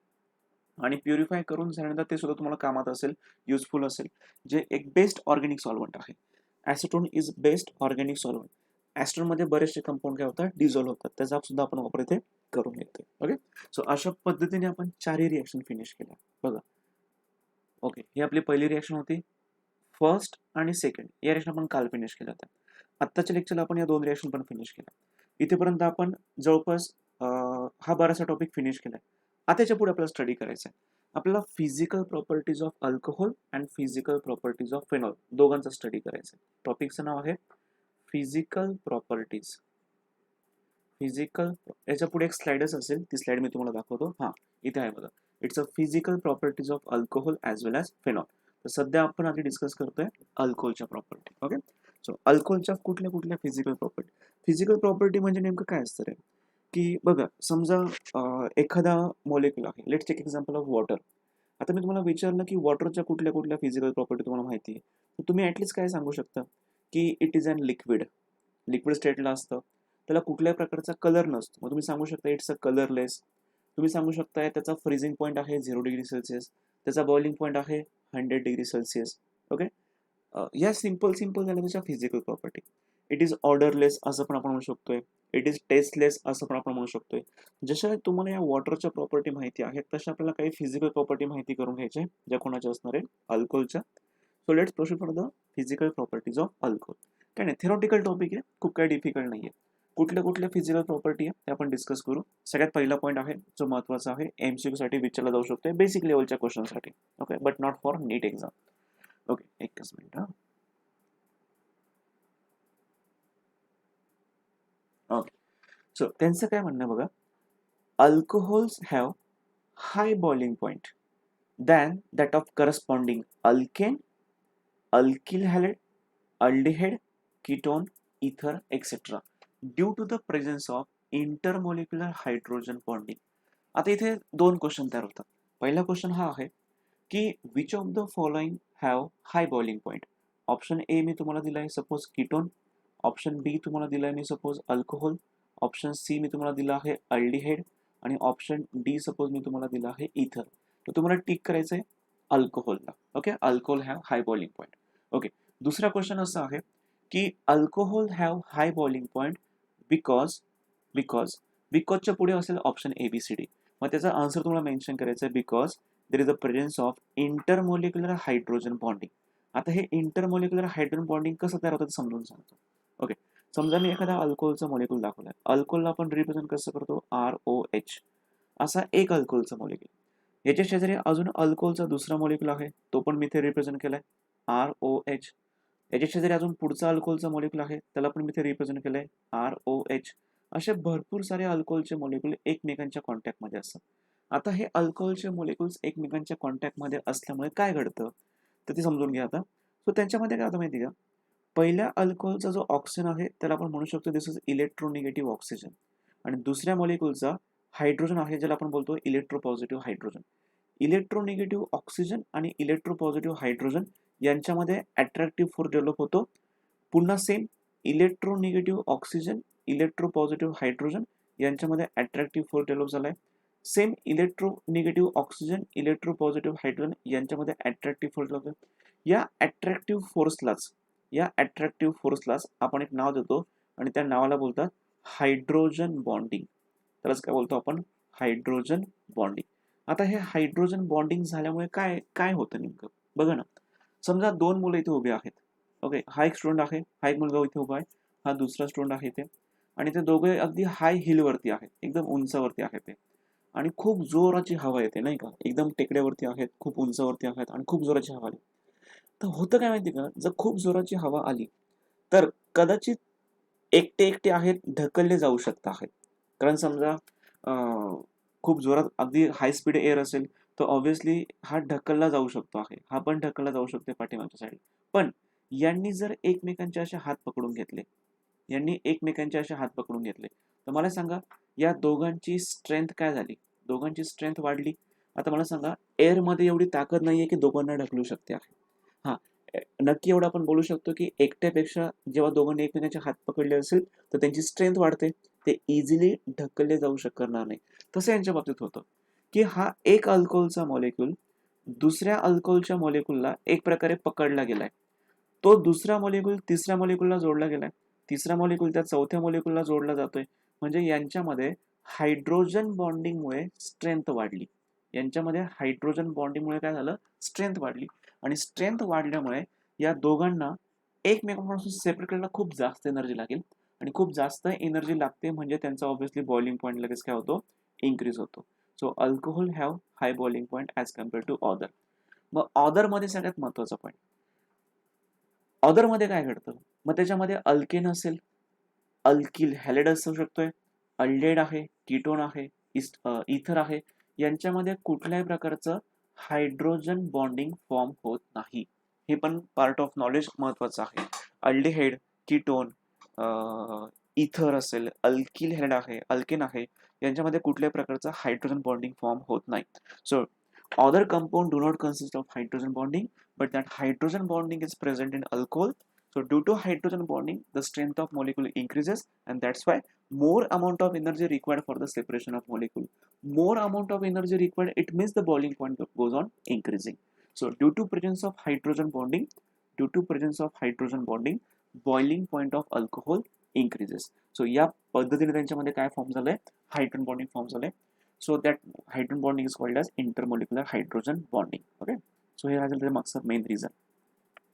आणि प्युरिफाय करून झाल्यानंतर ते सुद्धा तुम्हाला कामात असेल, युजफुल असेल, जे एक बेस्ट ऑर्गॅनिक सॉल्वंट आहे. Acetone is best organic solvent. ॲसिटोनमध्ये बरेचसे कंपाऊंड काय होतात, डिझॉल्व होतात, त्याचा सुद्धा आपण वापर इथे करून घेतोय. ओके, सो अशा पद्धतीने आपण चारही रिएक्शन फिनिश केल्या. बघा, ओके, ही आपली पहिली रिएक्शन होती. फर्स्ट आणि सेकंड या रिएक्शन आपण काल फिनिश केल्या होत्या. आत्ताच्या लेक्चरला आपण या दोन रिएक्शन पण फिनिश केल्या. इथेपर्यंत आपण जवळपास हा बराचसा टॉपिक फिनिश केलाय. आता याच्या पुढे आपल्याला स्टडी करायचा आहे. आपल्याला physical properties of alcohol and physical properties of phenol दोघांचा स्टडी करायचा आहे. टॉपिकचं नाव आहे फिजिकल प्रॉपर्टीज. फिजिकल, याच्या पुढे एक स्लाइडच असेल, ती स्लाइड मी तुम्हाला दाखवतो. हां, इथे आहे बघा, it's a physical properties of alcohol as well as phenol. तर सध्या आपण आधी डिस्कस करतोय अल्कोहोलच्या प्रॉपर्टी. ओके, सो अल्कोहोलच्या कुठल्या कुठल्या फिजिकल प्रॉपर्टी. फिजिकल प्रॉपर्टी म्हणजे नेमकं काय असतं रे, की बघा, समजा एखादा मॉलिक्यूल आहे, let's take example of water. आता मी तुम्हाला विचारलं की वॉटरच्या कुठल्या कुठल्या फिजिकल प्रॉपर्टी तुम्हाला माहिती आहे, तर तुम्ही ॲटलिस्ट काय सांगू शकता की it is an liquid. Liquid स्टेटला असतं, त्याला कुठल्याही प्रकारचा कलर नसतो, मग तुम्ही सांगू शकता इट्स अ कलरलेस. तुम्ही सांगू शकता त्याचा फ्रीजिंग पॉईंट आहे 0 डिग्री सेल्सिअस, त्याचा बॉइलिंग पॉईंट आहे 100 डिग्री सेल्सिअस. ओके, या सिम्पल झाल्या त्याच्या physical property. It is odourless असं पण आपण म्हणू शकतोय, इट इज टेस्टलेस असं पण आपण म्हणू शकतोय. जशा तुम्हाला या वॉटरच्या प्रॉपर्टी माहिती आहेत तशा आपल्याला काही फिजिकल प्रॉपर्टी माहिती करून घ्यायचे, ज्या कोणाच्या असणार आहे, अल्कोहोलच्या. So let's proceed for the physical properties of alcohol. काय नाही, थेरॉटिकल टॉपिक आहे, खूप काही डिफिकल्ट नाही आहे. कुठल्या फिजिकल प्रॉपर्टी आहे ते आपण डिस्कस करू. सगळ्यात पहिला पॉईंट आहे जो महत्त्वाचा आहे, MCQ साठी विचारला जाऊ शकतो, बेसिक लेवलच्या क्वेश्चनसाठी. Okay, but not for NEET exam. Okay, एकच मिनिट. हां, सो त्यांचं काय म्हणणं आहे बघा, alcohols have high boiling point than that of corresponding alkane, alkyl halide, aldehyde, ketone, ether, etc. due to the presence of intermolecular hydrogen bonding. आता इथे दोन क्वेश्चन तयार होतात. पहिला क्वेश्चन हा आहे की which of the following have high boiling point. Option A मी तुम्हाला दिला आहे सपोज कीटोन, ऑप्शन बी तुम्हाला दिला आहे मी सपोज अल्कोहोल, ऑप्शन सी मी तुम्हाला दिला आहे अल्डिहाइड आणि ऑप्शन डी सपोज मी तुम्हाला दिला आहे इथर. तर तुम्हाला टिक करायचं आहे अल्कोहोलला. Okay, alcohol have high boiling point. Okay, दुसरा क्वेश्चन असा आहे की alcohol have high boiling point because because बिकॉजच्या पुढे असेल option A B C D. मग त्याचा आन्सर तुम्हाला मेन्शन करायचं आहे because there is a presence of intermolecular hydrogen bonding. आता हे इंटरमोलिक्युलर हायड्रोजन बॉन्डिंग कसं तयार होतं ते समजून सांगतो. ओके, समजा मी एखादा अल्कोहोलचा मॉलिक्यूल दाखवलाय. अल्कोहोलला आपण रिप्रेझेंट कसं करतो, ROH असा एक अल्कोहोलचा मॉलिक्यूल. याच्या शेजारी अजून अल्कोहोलचा दुसरा मॉलिक्यूल आहे, तो पण मी इथे रिप्रेझेंट केलाय ROH. याच्या शेजारी अजून पुढचा अल्कोहोलचा मॉलिक्यूल आहे, त्याला पण मी इथे रिप्रेझेंट केलंय ROH. असे भरपूर सारे अल्कोहोलचे मॉलिक्यूल एकमेकांच्या कॉन्टॅक्टमध्ये असतात. आता हे अल्कोहोलचे मॉलिक्युल्स एकमेकांच्या कॉन्टॅक्टमध्ये असल्यामुळे काय घडतं तर ते समजून घ्या आता. सो त्यांच्यामध्ये काय होतं माहिती का, पहिल्या अल्कोहोलचा जो ऑक्सिजन आहे त्याला आपण म्हणू शकतो दिस इज इलेक्ट्रोनिगेटिव्ह ऑक्सिजन, आणि दुसऱ्या मॉलिक्युलचा हायड्रोजन आहे ज्याला आपण बोलतो इलेक्ट्रोपॉझिटिव्ह हायड्रोजन. इलेक्ट्रोनिगेटिव्ह ऑक्सिजन आणि इलेक्ट्रोपॉझिटिव्ह हायड्रोजन यांच्यामध्ये अट्रॅक्टिव्ह फोर्स डेव्हलप होतो. पुन्हा सेम इलेक्ट्रोनिगेटिव्ह ऑक्सिजन, इलेक्ट्रोपॉझिटिव्ह हायड्रोजन यांच्यामध्ये अट्रॅक्टिव्ह फोर्स डेव्हलप झालाय. सेम इलेक्ट्रोनिगेटिव्ह ऑक्सिजन, इलेक्ट्रोपॉझिटिव्ह हायड्रोजन यांच्यामध्ये अट्रॅक्टिव्ह फोर्स डेव्हलप. या अट्रॅक्टिव्ह फोर्सलाच आपण एक नाव देतो आणि त्या नावाला बोलतात हायड्रोजन बॉन्डिंग. त्यालाच काय बोलतो आपण, हायड्रोजन बॉन्डिंग. आता हे हायड्रोजन बॉन्डिंग झाल्यामुळे काय काय होतं नेमकं बघा ना. समजा दोन मुलं इथे उभे आहेत. ओके, हा एक स्टुडंट आहे, हा एक मुलगा इथे उभा आहे, हा दुसरा स्टुडंट आहे इथे, आणि ते दोघे अगदी हाय हिलवरती आहेत, एकदम उंचावरती आहेत ते, आणि खूप जोराची हवा येते नाही का, एकदम टेकड्यावरती आहेत, खूप उंचावरती आहेत आणि खूप जोराची हवा आली. तर होतं काय माहिती का, जर खूप जोराची हवा आली तर कदाचित एकटे एकटे आहेत ढकलले जाऊ शकत आहेत. कारण समजा खूप जोरात अगदी हाय स्पीड एअर असेल तर ऑब्व्हियसली हा ढकलला जाऊ शकतो आहे, हा पण ढकलला जाऊ शकतो पाठीमागच्या साईड. पण यांनी जर एकमेकांचे असे हात पकडून घेतले, तर मला सांगा या दोघांची स्ट्रेंथ काय झाली, दोघांची स्ट्रेंथ वाढली. आता मला सांगा एअरमध्ये एवढी ताकद नाहीये की दोघांना ढकलू शकते आहे. हा, नक्की एवढं आपण बोलू शकतो की एकट्यापेक्षा जेव्हा दोघांनी एकमेकांचे हात पकडले असेल तर त्यांची स्ट्रेंथ वाढते, ते इझिली ढकलले जाऊ शकणार नाही. तसं यांच्या बाबतीत होतं की हा एक अल्कोहोलचा मॉलिक्यूल दुसऱ्या अल्कोहोलच्या मॉलिक्यूलला एक प्रकारे पकडला गेलाय. तो दुसरा मॉलिक्यूल तिसऱ्या मॉलिक्यूलला जोडला गेलाय, तिसरा मॉलिक्यूल त्या चौथ्या मॉलिक्यूलला जोडला जातोय. म्हणजे यांच्यामध्ये हायड्रोजन बॉन्डिंगमुळे स्ट्रेंथ वाढली. यांच्यामध्ये हायड्रोजन बॉन्डिंगमुळे काय झालं, स्ट्रेंथ वाढली. आणि स्ट्रेंथ वाढल्यामुळे या दोघांना एकमेकांपासून सेपरेट करायला खूप जास्त एनर्जी लागेल, आणि खूप जास्त एनर्जी लागते म्हणजे त्यांचा ऑब्व्हियसली बॉइलिंग पॉईंट लगेच काय होतो, इन्क्रीज होतो. So alcohol have high boiling point as compare to other. मग ऑदरमध्ये सगळ्यात महत्त्वाचा पॉईंट, ऑदरमध्ये काय घडतं, मग त्याच्यामध्ये अल्केन असेल, अल्किल हॅलिड असू शकतोय, अल्डेड आहे, कीटोन आहे, इथर आहे. यांच्यामध्ये कुठल्याही प्रकारचं हायड्रोजन बॉन्डिंग फॉर्म होत नाही. हे पण पार्ट ऑफ नॉलेज महत्वाचं आहे. अल्डेहाइड, कीटोन, इथर असेल, अल्किल हॅलिड आहे, अल्केन आहे, यांच्यामध्ये कुठल्याही प्रकारचं हायड्रोजन बॉन्डिंग फॉर्म होत नाही. So other compound do not consist of hydrogen bonding, but that hydrogen bonding is present in alcohol. So due to hydrogen bonding, the strength of molecule increases, and that's why more amount of energy required for the separation of molecule. More amount of energy required, it means the boiling point goes on increasing. So due to presence of hydrogen bonding, boiling point of alcohol increases. So या पद्धतीने त्यांच्यामध्ये काय form झालंय, hydrogen bonding form झालंय. So that hydrogen bonding is called as intermolecular hydrogen bonding. Okay, so हे राहिलं त्याच्या मागचं मेन रिझन.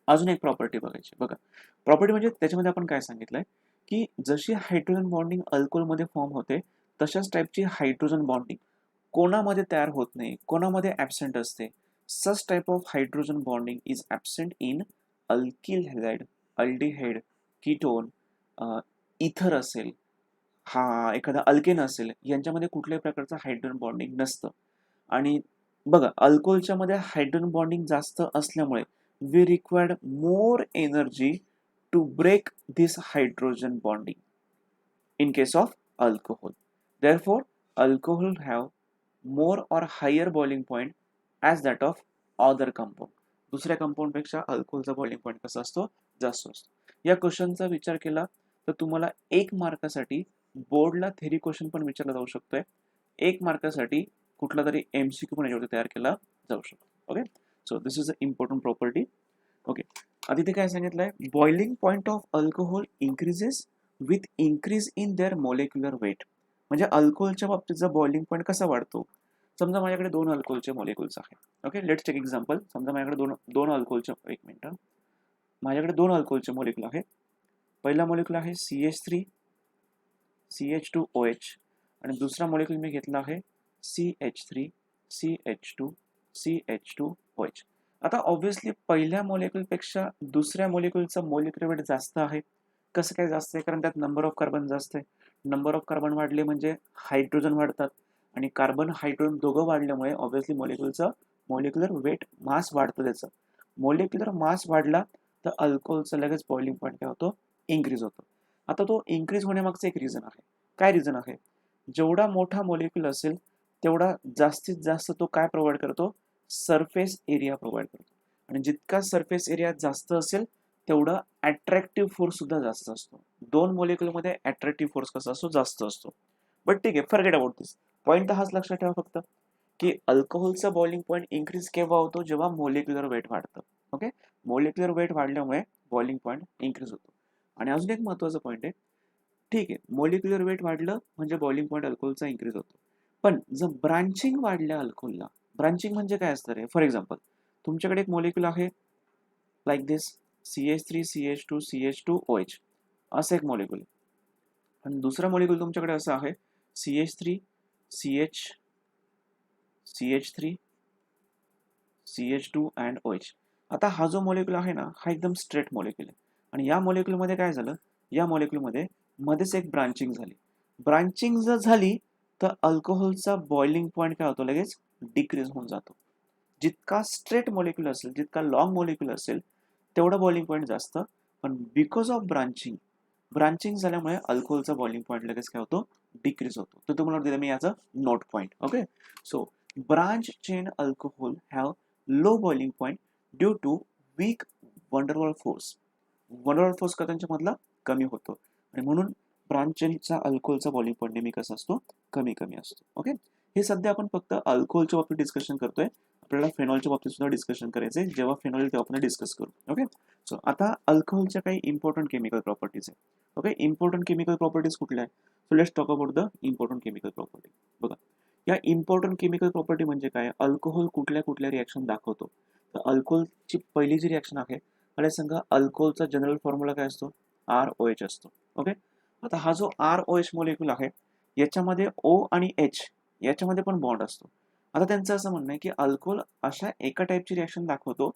अजून एक प्रॉपर्टी बघायची बघा. प्रॉपर्टी म्हणजे त्याच्यामध्ये आपण काय सांगितलंय की जशी हायड्रोजन बॉन्डिंग अल्कोहोलमध्ये फॉर्म होते तशाच टाईपची हायड्रोजन बॉन्डिंग कोणामध्ये तयार होत नाही, कोणामध्ये ॲब्सेंट असते. सच type of hydrogen bonding is absent in alkyl halide, aldehyde, ketone, इथर असेल, हा एखादा अल्केन असेल, यांच्यामध्ये कुठल्याही प्रकारचं हायड्रोजन बॉन्डिंग नसतं. आणि बघा, अल्कोहोलच्या मध्ये हायड्रोजन बॉन्डिंग जास्त असल्यामुळे we required more energy to break this hydrogen bonding in case of alcohol. Therefore, alcohol have more or higher boiling point as that of other compound. दुसऱ्या कंपाऊंड पेक्षा अल्कोहोलचा boiling point कसा असतो, जास्त असतो. या क्वेश्चनचा विचार केला तर तुम्हाला 1 मार्कासाठी बोर्डला थेरी क्वेश्चन पण विचारला जाऊ शकतोय. 1 मार्कासाठी कुठला तरी एमसीक्यू पण याच्यावरती तयार केला जाऊ शकतो. Okay, so this is a important property. Okay, आता इथे काय सांगितलंय, boiling point of alcohol increases with increase in their molecular weight. म्हणजे अल्कोहोलच्या बाबतीतचा बॉइलिंग पॉईंट कसा वाढतो. समजा माझ्याकडे 2 अल्कोहोलचे मॉलिक्युल्स आहेत. Okay, let's take example. समजा माझ्याकडे दोन अल्कोहोलचे, एक मिनिट, माझ्याकडे 2 अल्कोहोलचे मॉलिक्युल आहेत. पहिला मॉलिक्युल आहे CH3 CH2OH आणि दुसरा मॉलिक्युल मी घेतला आहे CH3 CH2 CH2OH. आता ऑब्व्हियसली पहिल्या मॉलिक्युलपेक्षा दुसऱ्या मॉलिक्युलचा मॉलिक्युलर वेट जास्त आहे. कसं काय जास्त आहे, कारण त्यात नंबर ऑफ कार्बन जास्त आहे. नंबर ऑफ कार्बन वाढले म्हणजे हायड्रोजन वाढतात आणि कार्बन हायड्रोजन दोघं वाढल्यामुळे ऑब्व्हियसली मॉलिक्युलचं मॉलिक्युलर वेट मास वाढतं. त्याचं मॉलिक्युलर मास वाढला तर अल्कोहोलचं लगेच बॉइलिंग पॉईंट काय होतो, इन्क्रीज होतो. आता तो इन्क्रीज होण्यामागचं एक रिझन आहे. काय रिझन आहे, जेवढा मोठा मॉलिक्युल असेल तेवढा जास्तीत जास्त तो काय प्रोव्हाइड करतो, सरफेस एरिया प्रोव्हाइड करतो. आणि जितका सरफेस एरिया जास्त असेल तेवढा अट्रॅक्टिव्ह फोर्स सुद्धा जास्त असतो. 2 मॉलिक्युलमध्ये अट्रॅक्टिव्ह फोर्स कसा असतो, जास्त असतो. बट ठीक आहे, फॉरगेट अबाउट दिस पॉईंट. हाच लक्षात ठेवा फक्त की अल्कोहोलचा बॉइलिंग पॉईंट इन्क्रीज केव्हा होतो, जेव्हा मोलिक्युलर वेट वाढतं. ओके, मोलिक्युलर वेट वाढल्यामुळे बॉइलिंग पॉईंट इन्क्रीज होतो. आणि अजून एक महत्त्वाचं पॉईंट आहे, ठीक आहे, मोलिक्युलर वेट वाढलं म्हणजे बॉइलिंग पॉईंट अल्कोहोलचा इन्क्रीज होतो. पण जर ब्रांचिंग वाढल्या अल्कोहोलला, ब्रांचिंग म्हणजे काय असतं रे, फॉर एक्झाम्पल तुमच्याकडे एक मॉलिक्युल आहे लाईक दिस CH3 CH2 CH2OH असं एक मॉलिक्युल, आणि दुसरा मॉलिक्युल तुमच्याकडे असा आहे CH3 CH CH3 CH2 and OH. आता हा जो मॉलिक्युल आहे ना, हा एकदम स्ट्रेट मॉलिक्युल आहे. आणि या मॉलिक्युलमध्ये काय झालं, या मॉलिक्युलमध्ये मध्येच एक ब्रांचिंग झाली. ब्रांचिंग जर झाली तर अल्कोहोलचा बॉइलिंग पॉईंट काय होतो, लगेच डिक्रीज होऊन जातो. जितका स्ट्रेट मॉलिक्युल असेल, जितका लॉंग मॉलिक्युल असेल तेवढा बॉइलिंग पॉईंट जास्त. पण बिकॉज ऑफ ब्रांचिंग झाल्यामुळे अल्कोहोलचा बॉइलिंग पॉईंट लगेच काय होतो, डिक्रीज होतो. तर तुम्हाला दिलं मी याचा note point. Okay, so branch chain alcohol have low boiling point due to weak van der Waals force. Van der Waals force का त्यांच्यामधला कमी होतो आणि म्हणून ब्रांच चेनचा अल्कोहोलचा बॉइलिंग पॉईंट नेहमी कसा असतो, कमी कमी असतो. ओके, हे सध्या आपण फक्त अल्कोहोलच्या बाबतीत डिस्कशन करतोय. आपल्याला फेनॉलच्या बाबतीत सुद्धा डिस्कशन करायचं आहे. जेव्हा फेनॉल येईल तेव्हा आपण डिस्कस करू. ओके, सो आता अल्कोहोलच्या काही इम्पॉर्टंट केमिकल प्रॉपर्टीज आहे. ओके, इम्पॉर्टंट केमिकल प्रॉपर्टीज कुठल्या आहे, so let's talk about the important chemical property. बघा, या इम्पॉर्टंट केमिकल प्रॉपर्टी म्हणजे काय, अल्कोहोल कुठल्या कुठल्या रिॲक्शन दाखवतो. तर अल्कोहोलची पहिली जी रिॲक्शन आहे, मला सांगा अल्कोहोलचा जनरल फॉर्म्युला काय असतो, ROH असतो. ओके, आता हा जो ROH मॉलिक्युल आहे याच्यामध्ये O आणि H याच्यामध्ये पण बॉन्ड असतो. आता त्यांचं असं म्हणणं आहे की अल्कोहोल अशा एका टाईपची रिॲक्शन दाखवतो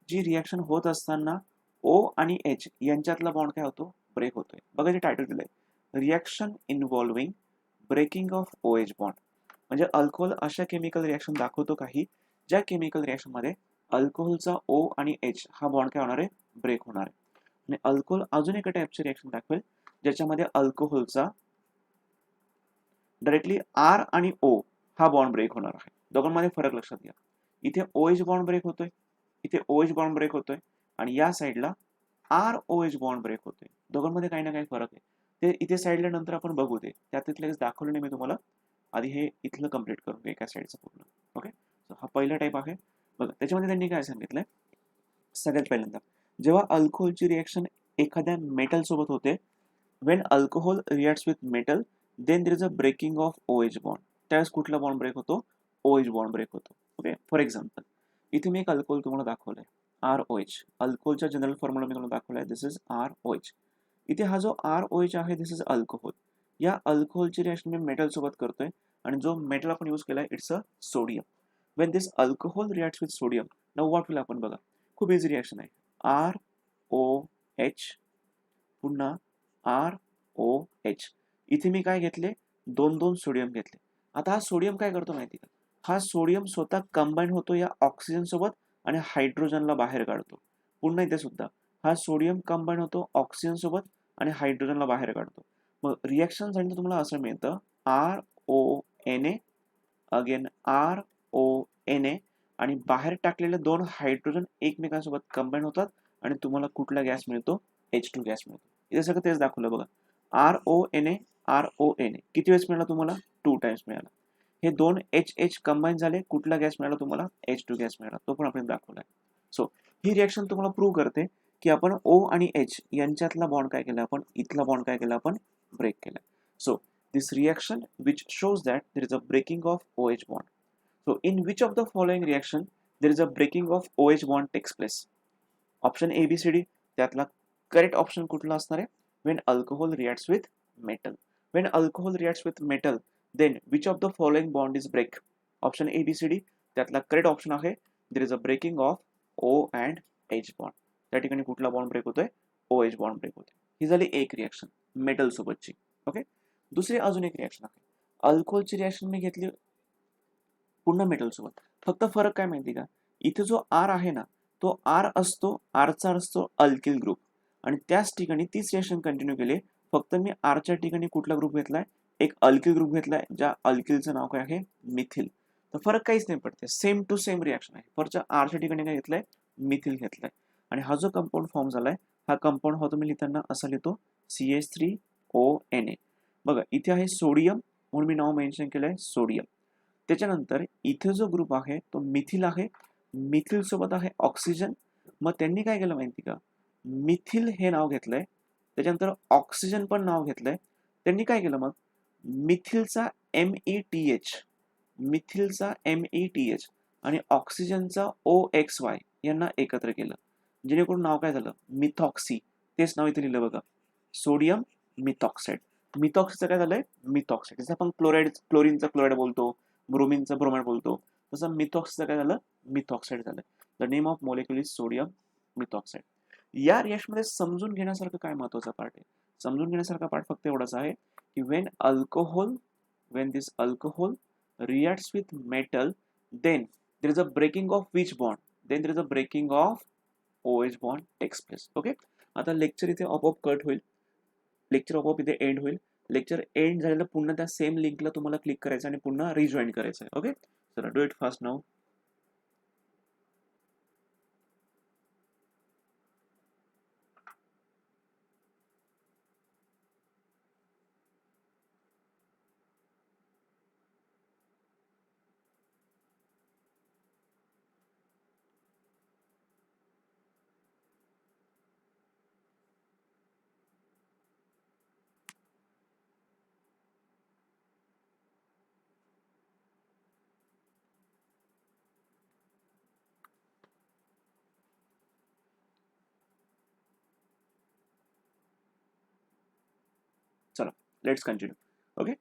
जी रिॲक्शन होत असताना O आणि H यांच्यातला बॉन्ड काय होतो, ब्रेक होतोय. बघा जे टायटल दिलंय, reaction involving breaking of OH bond. म्हणजे अल्कोहोल अशा केमिकल रिॲक्शन दाखवतो काही ज्या केमिकल रिॲक्शनमध्ये अल्कोहोलचा O आणि H हा बॉन्ड काय होणार आहे, ब्रेक होणार आहे. आणि अल्कोहोल अजून एका टाईपची रिॲक्शन दाखवेल ज्याच्यामध्ये अल्कोहोलचा डायरेक्टली R आणि O हा बॉन्ड ब्रेक होणार आहे. दोघांमध्ये फरक लक्षात घ्या. इथे OH बॉन्ड ब्रेक होतोय, इथे OH बॉन्ड ब्रेक होतोय आणि या साईडला ROH बॉन्ड ब्रेक होतोय. दोघांमध्ये काही ना काही फरक आहे. ते इथे साईडला नंतर आपण बघू. ते त्यात लगेच दाखवलं नाही मी तुम्हाला. आधी हे इथलं कंप्लीट करून घ्या एका साईडचं पूर्ण. ओके, हा पहिला टाईप आहे. बघा त्याच्यामध्ये त्यांनी काय सांगितलंय, सगळ्यात पहिल्यांदा जेव्हा अल्कोहोलची रिॲक्शन एखाद्या मेटल सोबत होते, when alcohol reacts with metal then there is a breaking of OH bond. त्यावेळेस कुठला बॉन्ड ब्रेक होतो, OH बॉन्ड ब्रेक होतो. ओके, फॉर एक्झाम्पल इथे मी एक अल्कोहोल तुम्हाला दाखवलंय ROH. अल्कोहोलचा जनरल फॉर्म्युला मी तुम्हाला दाखवलाय, दिस इज ROH. इथे हा जो ROH आहे दिस इज अल्कोहोल. या अल्कोहोलची रिॲक्शन मी मेटल सोबत करतोय आणि जो मेटल आपण यूज केलाय it's a sodium. Wien this alcohol reacts with sodium, now what will आपण बघा, खूप इझी रिॲक्शन आहे. ROH पुन्हा ROH. इथे मी काय घेतले, 2 सोडियम घेतले. आता हा सोडियम काय करतो माहिती का, हा सोडियम स्वतः कंबाईन होतो या ऑक्सिजन सोबत आणि हायड्रोजनला बाहेर काढतो. पुन्हा इथे सुद्धा हा सोडियम कंबाईन होतो ऑक्सिजन सोबत आणि हायड्रोजनला बाहेर काढतो. मग रिॲक्शन झाल्यानंतर तुम्हाला असं मिळतं RONA अगेन RONA आणि बाहेर टाकलेले 2 हायड्रोजन एकमेकांसोबत कंबाईन होतात आणि तुम्हाला कुठला गॅस मिळतो, H2 गॅस मिळतो. इथे सगळं तेच दाखवलं बघा. RONA किती वेळेस मिळाला तुम्हाला, 2 टाइम्स मिळाला. हे 2 HH कंबाईन झाले, कुठला गॅस मिळाला तुम्हाला, H2 गॅस मिळाला. तो पण आपण दाखवलाय. सो ही रिॲक्शन तुम्हाला प्रूव्ह करते की आपण O आणि H यांच्यातला बॉन्ड काय केला, आपण इथला बॉन्ड काय केला, आपण ब्रेक केला. So this reaction which shows that there is a breaking of OH bond. So in which of the following reaction there is a breaking of OH bond takes place? Option A, B, C, D. त्यातला correct option कुठला असणार आहे, when alcohol reacts with metal. When alcohol reacts with metal, then which of the following bond is break? Option A, B, C, D. त्यातला correct option आहे there is a breaking of O and H bond. त्या ठिकाणी कुठला bond break होतोय, OH bond break होतोय. ही झाली एक reaction metal सोबतची. ओके, दुसरी अजून एक रिॲक्शन आहे, अल्कोहोलची रिॲक्शन मी घेतली पुन्हा मेटल सोबत. फक्त फरक काय माहिती का, इथे जो R आहे ना, तो R असतो, Rचा असतो अल्किल ग्रुप आणि त्याच ठिकाणी तीच रिॲक्शन कंटिन्यू केली. फक्त मी Rच्या ठिकाणी कुठला ग्रुप घेतलाय, एक अल्किल ग्रुप घेतलाय, ज्या अल्किलचं नाव काय आहे, मिथिल. तर फरक काहीच नाही पडते, सेम टू सेम रिॲक्शन आहे. फक्त Rच्या ठिकाणी काय घेतलंय, मिथिल घेतलाय आणि हा जो कंपाऊंड फॉर्म झालाय, हा कंपाऊंड हा तुम्ही लिहिताना असा लिहितो CH3ONA. बघा इथे आहे सोडियम म्हणून मी नाव मेन्शन केलंय सोडियम. त्याच्यानंतर इथे जो ग्रुप आहे तो मिथिल आहे, मिथिल सोबत आहे ऑक्सिजन. मग त्यांनी काय केलं माहिती का, मिथिल हे नाव घेतलंय, त्याच्यानंतर ऑक्सिजन पण नाव घेतलंय. त्यांनी काय केलं मग, मिथिलचा METH, मिथिलचा METH आणि ऑक्सिजनचा OXY यांना एकत्र केलं, जेणेकरून नाव काय झालं, मिथॉक्सी. तेच नाव इथे लिहिलं बघा, सोडियम मिथॉक्साइड. मिथॉक्सीचं काय झालंय, मिथॉक्साइड. जसं आपण क्लोरीनचा क्लोराईड बोलतो, ब्रोमिनचा ब्रोमाइड बोलतो, तसं मिथॉक्सीचं काय झालं, मिथॉक्साइड झालं. The name of molecule is sodium methoxide. या रिॲक्शनमध्ये समजून घेण्यासारखं काय महत्वाचा पार्ट आहे, समजून घेण्यासारखा पार्ट फक्त एवढाच आहे की when this alcohol reacts with metal, then there is a breaking of which bond, then there is a breaking of OH bond takes place. Okay, आता लेक्चर इथे ऑपअप कट होईल, लेक्चर ऑपअप इथे एंड होईल. लेक्चर एंड झालेलं पुन्हा त्या same लिंकला तुम्हाला click करायचं आणि पुन्हा रिजॉईन करायचं आहे. ओके, चला डू इट फास्ट नाऊ. चला लेट्स कंटिन्यू. ओके,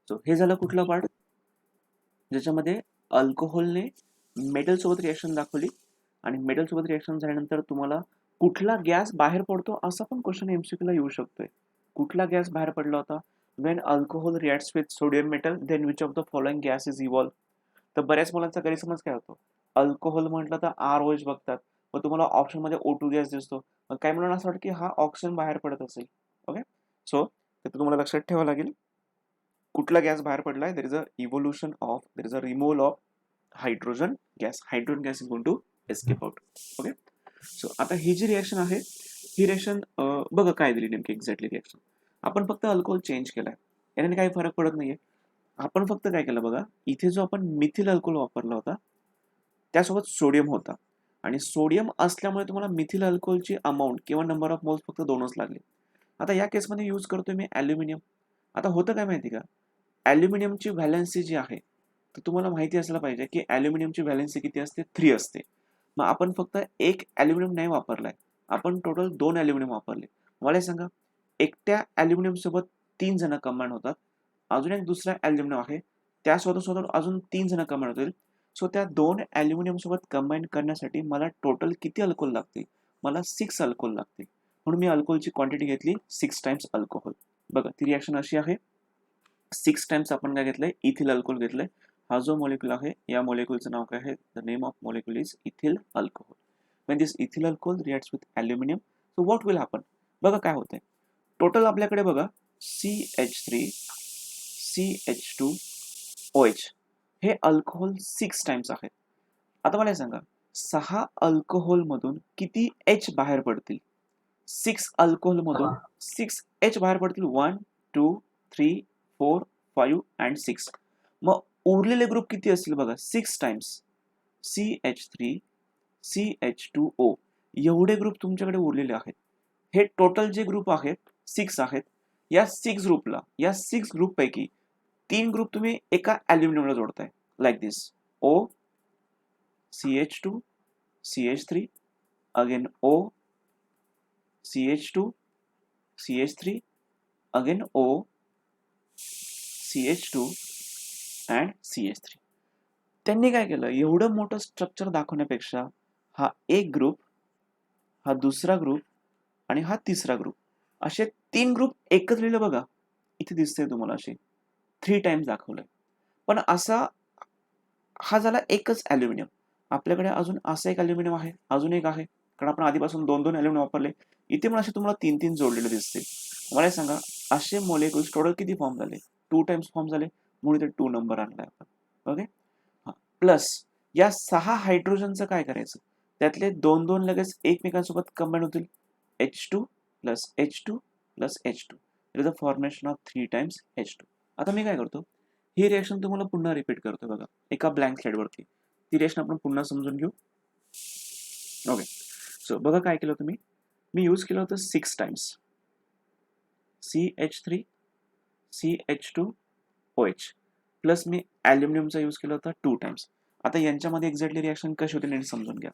सो हे झालं कुठला पार्ट, ज्याच्यामध्ये अल्कोहोलने मेटल सोबत रिॲक्शन दाखवली आणि मेटल सोबत रिॲक्शन झाल्यानंतर तुम्हाला कुठला गॅस बाहेर पडतो असा पण क्वेश्चन MCQ ला येऊ शकतोय. कुठला गॅस बाहेर पडला होता, when alcohol reacts with sodium metal then which of the following gas is evolve. तर बऱ्याच मुलांचा गैरसमज काय होतो, अल्कोहोल म्हटलं तर ROH बघतात, मग तुम्हाला ऑप्शन मध्ये O2 गॅस दिसतो, मग काय मुलांना असं वाटतं की हा ऑक्सिजन बाहेर पडत असेल. ओके, सो तर तुम्हाला लक्षात ठेवावं लागेल कुठला गॅस बाहेर पडलाय, there is a evolution of, there is a removal of hydrogen gas. Hydrogen gas is going to escape out. Okay, so आता ही जी रिॲक्शन आहे, ही रिॲक्शन बघा काय दिली नेमकी एक्झॅक्टली रिॲक्शन. आपण फक्त अल्कोहोल चेंज केलाय, याने काही फरक पडत नाहीये. आपण फक्त काय केलं बघा, इथे जो आपण मिथिल अल्कोहोल वापरला होता त्यासोबत सोडियम होता आणि सोडियम असल्यामुळे तुम्हाला मिथिल अल्कोहोलची अमाऊंट किंवा नंबर ऑफ मोल्स फक्त 2च लागले. आता या केसमध्ये यूज करतोय मी ॲल्युमिनियम. आता होतं काय माहिती का, ॲल्युमिनियमची व्हॅलेन्सी जी आहे, तर तुम्हाला माहिती असलं पाहिजे की ॲल्युमिनियमची व्हॅलेन्सी किती असते, 3 असते. मग आपण फक्त एक ॲल्युमिनियम नाही वापरलाय, आपण टोटल 2 ॲल्युमिनियम वापरले. मला सांगा, एकट्या ॲल्युमिनियम सोबत 3 जण कंबाईन होतात, अजून एक दुसरा ॲल्युमिनियम आहे त्यासोबत अजून 3 जण कंबाईन होतील. सो त्या 2 ॲल्युमिनियम सोबत कंबाईन करण्यासाठी मला टोटल किती अल्कोहोल लागतील, मला 6 अल्कोहोल लागतील. म्हणून मी अल्कोहोलची क्वांटिटी घेतली 6 टाइम्स अल्कोहोल. बघा ती रिॲक्शन अशी आहे, 6 टाइम्स आपण काय घेतलंय, इथिल अल्कोहोल घेतलंय. हा जो मॉलिक्यूल आहे, या मॉलिक्यूलचं नाव काय आहे? The name of molecule is ethyl alcohol. when this ethyl alcohol reacts with aluminum, so what will happen? बघा काय होतंय. टोटल आपल्याकडे बघा CH3 CH2 OH हे अल्कोहोल 6 टाइम्स आहेत. आता मला हे सांगा, 6 अल्कोहोल मधून किती H बाहेर पडतील? 6 अल्कोहोल मधून 6 H बाहेर पडतील. 1 2 3 4 5 and 6. मग उरलेले ग्रुप किती असतील बघा, 6 टाइम्स CH3 CH2O एवढे ग्रुप तुमच्याकडे उरलेले आहेत. हे टोटल जे ग्रुप आहेत 6 आहेत. या 6 ग्रुप पैकी 3 ग्रुप तुम्ही एका ॲल्युमिनियमला जोडताय, like this. O CH2 CH3 again O CH2 CH3 again O CH2 and CH3. त्यांनी काय केलं, एवढं मोठं स्ट्रक्चर दाखवण्यापेक्षा हा एक ग्रुप, हा दुसरा ग्रुप आणि हा तिसरा ग्रुप असे 3 ग्रुप एकच लिहिलं बघा. इथे दिसतंय तुम्हाला असे 3 टाइम्स दाखवलंय. पण असा हा झाला एकच ॲल्युमिनियम. आपल्याकडे अजून असा एक ॲल्युमिनियम आहे, अजून एक आहे, कारण आपण आधीपासून 2-2 ॲल्युमिनियम वापरले. इथे पण असे तुम्हाला 3-3 जोडलेले दिसतील. मला सांगा, असे मॉलिक्युल्स टोटल किती फॉर्म झाले? 2 टाइम्स फॉर्म झाले, म्हणून इथे 2 नंबर आणलाय आपण. ओके. हां, प्लस या 6 हायड्रोजनचं काय करायचं? त्यातले 2-2 लगेच एकमेकांसोबत कंबाईन होतील. H2 plus H2 plus H2. It is the formation of 3 times H2. आता मी काय करतो, ही रिएक्शन तुम्हाला पुन्हा रिपीट करतो बघा, एका ब्लँक स्लाइडवरती. ती रिएक्शन आपण पुन्हा समजून घेऊ. ओके. सो बघा काय केलं तुम्ही, मी यूज केलं होतं 6 times CH3 CH2 OH plus मी ॲल्युमिनियमचा यूज केला होता 2 टाइम्स. आता यांच्यामध्ये एक्झॅक्टली रिएक्शन कशी होती नीट समजून घ्या.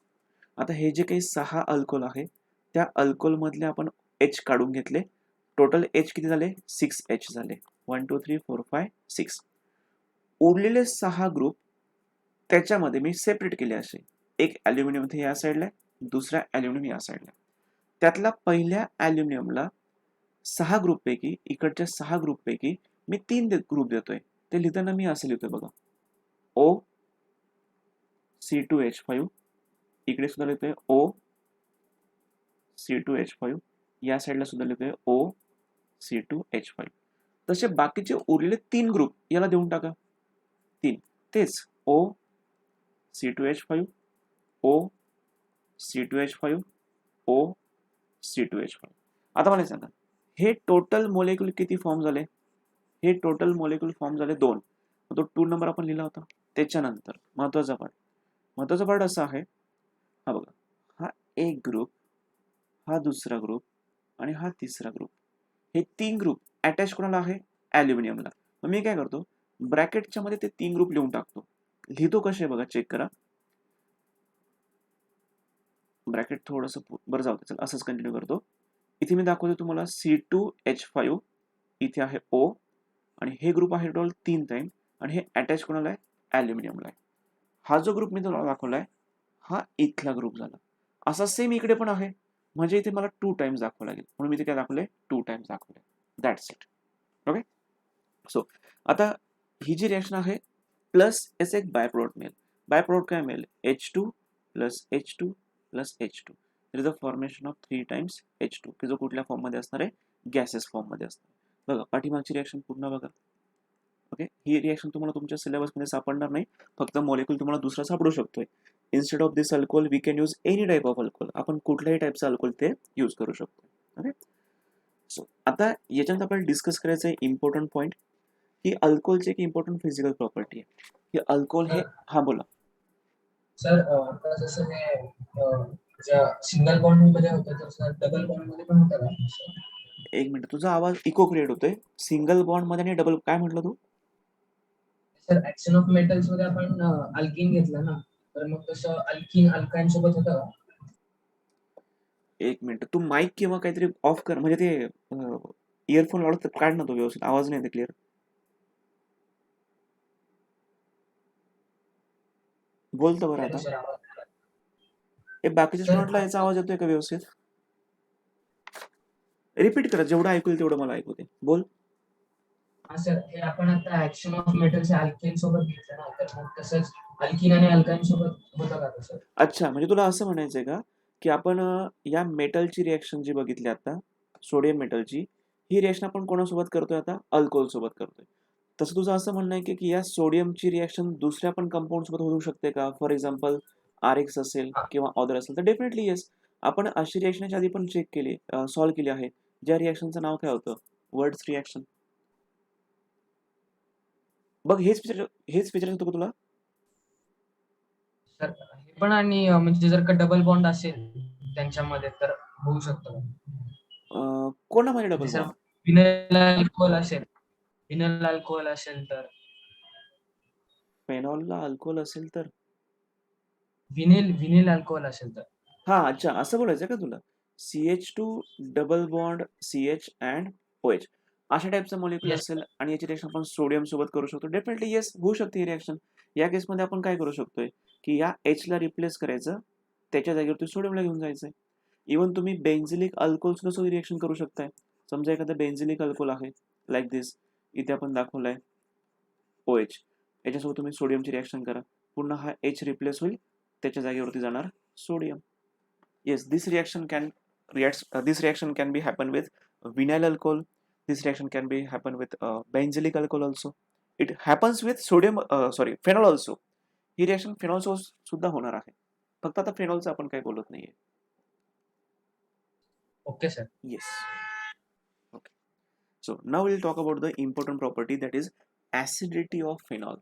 आता हे जे काही 6 अल्कोहोल आहे, त्या अल्कोहोलमधले आपण H काढून घेतले. टोटल H किती झाले? 6H झाले. 1 2 3 4 5 6. उरलेले 6 ग्रुप त्याच्यामध्ये मी सेपरेट केले असे. एक ॲल्युमिनियम इथे या साईडला आहे, दुसरा ॲल्युमिनियम या साईडला. त्यातला पहिल्या ॲल्युमिनियमला 6 ग्रुपपैकी, इकडच्या 6 ग्रुपपैकी मी 3 ग्रुप देतोय. ते लिहिताना मी असं लिहितोय बघा, O C2H5. इकडे सुद्धा लिहितोय O C2H5. या साईडला सुद्धा लिहितोय O C2H5. तसे बाकीचे उरलेले 3 ग्रुप याला देऊन टाका. 3 तेच O C2H5 O C2H5 O C2H5. आता मला सांगा, हे टोटल मॉलिक्यूल किती फॉर्म झाले? हे टोटल मॉलिक्यूल फॉर्म झाले 2. तो 2 नंबर आपण लिहिला होता. त्याच्यानंतर महत्वाचा पार्ट असा आहे, हा बघा, हा एक ग्रुप, हा दुसरा ग्रुप आणि हा तिसरा ग्रुप. हे 3 ग्रुप अटॅच कोणाला आहे? ॲल्युमिनियमला. मग मी काय करतो, ब्रॅकेटच्या मध्ये ते 3 ग्रुप लिहून टाकतो. लिहितो कसे बघा, चेक करा. ब्रॅकेट थोडंसं बरं जाऊ दे, असंच कंटिन्यू करतो. इथे मी दाखवतो तुम्हाला C2H5. इथे आहे O आणि हे ग्रुप आहे टोटल 3 टाइम आणि हे अटॅच कोणाला आहे? ॲल्युमिनियमला आहे. हा जो ग्रुप मी तुम्हाला दाखवलाय, हा इथला ग्रुप झाला. असा सेम इकडे पण आहे, म्हणजे इथे मला 2 टाइम्स दाखवावं लागेल, म्हणून मी इथे काय दाखवलंय? 2 टाइम्स दाखवलंय. That's it. ओके. सो आता ही जी रिएक्शन आहे, प्लस याचं एक बाय प्रोडक्ट मिळेल. बाय प्रोडक्ट काय मिळेल? H2 plus H2 plus H2. It is the formation of 3 times H2, की जो कुठल्या फॉर्ममध्ये असणार आहे? गॅसेस फॉर्ममध्ये असणार. बघा पाठीमागची रिएक्शन पूर्ण बघा. ओके. ही रिएक्शन तुम्हाला तुमच्या सिलेबसमध्ये सापडणार नाही, फक्त मॉलिक्यूल तुम्हाला दुसरा सापडू शकतोय. Instead of this alcohol we can use any type of alcohol. आपण कुठल्याही टाईपचं अल्कोहोल ते यूज करू शकतो. ओके. सो आता याच्यानंतर आपल्याला डिस्कस करायचं आहे इम्पॉर्टंट पॉईंट, ही अल्कोहोलची एक इम्पॉर्टंट फिजिकल प्रॉपर्टी आहे. ही अल्कोहोल हे, हा बोला सर. आता जसं हे ज्या सिंगल बॉन्ड मध्ये होतं तसं डबल बॉन्ड मध्ये पण होतं का? एक मिनिट, तुझा आवाज इको क्रिएट होतोय. सिंगल बॉन्ड मध्ये आणि डबल, काय म्हटलं तू? सर ऍक्शन ऑफ मेटल्स मध्ये आपण अल्किन घेतलं ना, तर मग तसं अल्किन अल्काइन सोबत होतं का? एक मिनिट, तू माईक किंवा काहीतरी ऑफ कर, म्हणजे ते इयरफोन लावलं तर काढ ना तो व्यवस्थित, आवाज नाही येते क्लिअर. बोलतो बरं आता. सर आवाज हे बाकीच्या सर स्टुडंटला याचा आवाज येतोय का व्यवस्थित? रिपीट करा, जेवढं ऐकू येईल तेवढं मला ऐकू दे. बोल. हा सर, हे आपण आता ऍक्शन ऑफ मेटलचे अल्केन सोबत घेतलं ना, तर मग तसंच अल्किन आणि अल्काइन सोबत होतं का तसं? अच्छा, म्हणजे तुला असं म्हणायचंय का, की आपण या मेटलची रिएक्शन जी बघितली आता, सोडियम मेटलची, ही रिएक्शन आपण कोणासोबत करतोय आता? अल्कोहोल सोबत करतोय. तसं तुझं असं म्हणणं आहे की या सोडियमची रिएक्शन दुसऱ्या पण कंपाऊंड सोबत होऊ शकते का? फॉर एक्झाम्पल RX असेल हा किंवा ऑदर असेल तर डेफिनेटली येस. आपण अशी रिएक्शन याच्या आधी पण चेक केली, सॉल्व्ह केली आहे. ज्या रिएक्शनचं नाव काय होतं? Words reaction. बघ हेच विचारायचं होतं का तुला? सर, हे पण आणि म्हणजे जर का डबल बॉन्ड असेल त्यांच्यामध्ये तर होऊ शकतं का? कोणामध्ये डबल म्हणजे सर बॉन्ड? विनाइल अल्कोहोल असेल, विनाइल अल्कोहोल असेल तर फेनॉलला अल्कोहोल असेल तर? विनिल अल्कोहोल असेल तर हा, अच्छा, असं बोलायचं का तुला? CH2 double bond CH and OH अशा टाईपचं मॉलिक्युल येस असेल सर. आणि याची रिएक्शन आपण सोडियम सोबत करू शकतो. डेफिनेटली येस, होऊ शकते ही रिएक्शन. या केसमध्ये आपण काय करू शकतोय, की या H ला रिप्लेस करायचं, त्याच्या जागेवरती सोडियमला घेऊन जायचंय. इव्हन तुम्ही बेन्झिलिक अल्कोहोल सुद्धा रिएक्शन करू शकताय. समजा एखादं बेन्झिलिक अल्कोहोल आहे, लाईक दिस, इथे आपण दाखवलंय OH. याच्यासोबत तुम्ही सोडियमची रिएक्शन करा. पुन्हा हा H रिप्लेस होईल, त्याच्या जागेवरती जाणार sodium. Yes, this reaction can be happen with vinyl alcohol. This reaction can be happen with benzylic alcohol also. It happens with phenol also. He reaction phenol सोबत सुद्धा होणार आहे. फक्त आता फेनॉलचं आपण काही बोलत नाहीये. Okay sir. Yes. Okay. So now will talk about the important property that is acidity of phenol.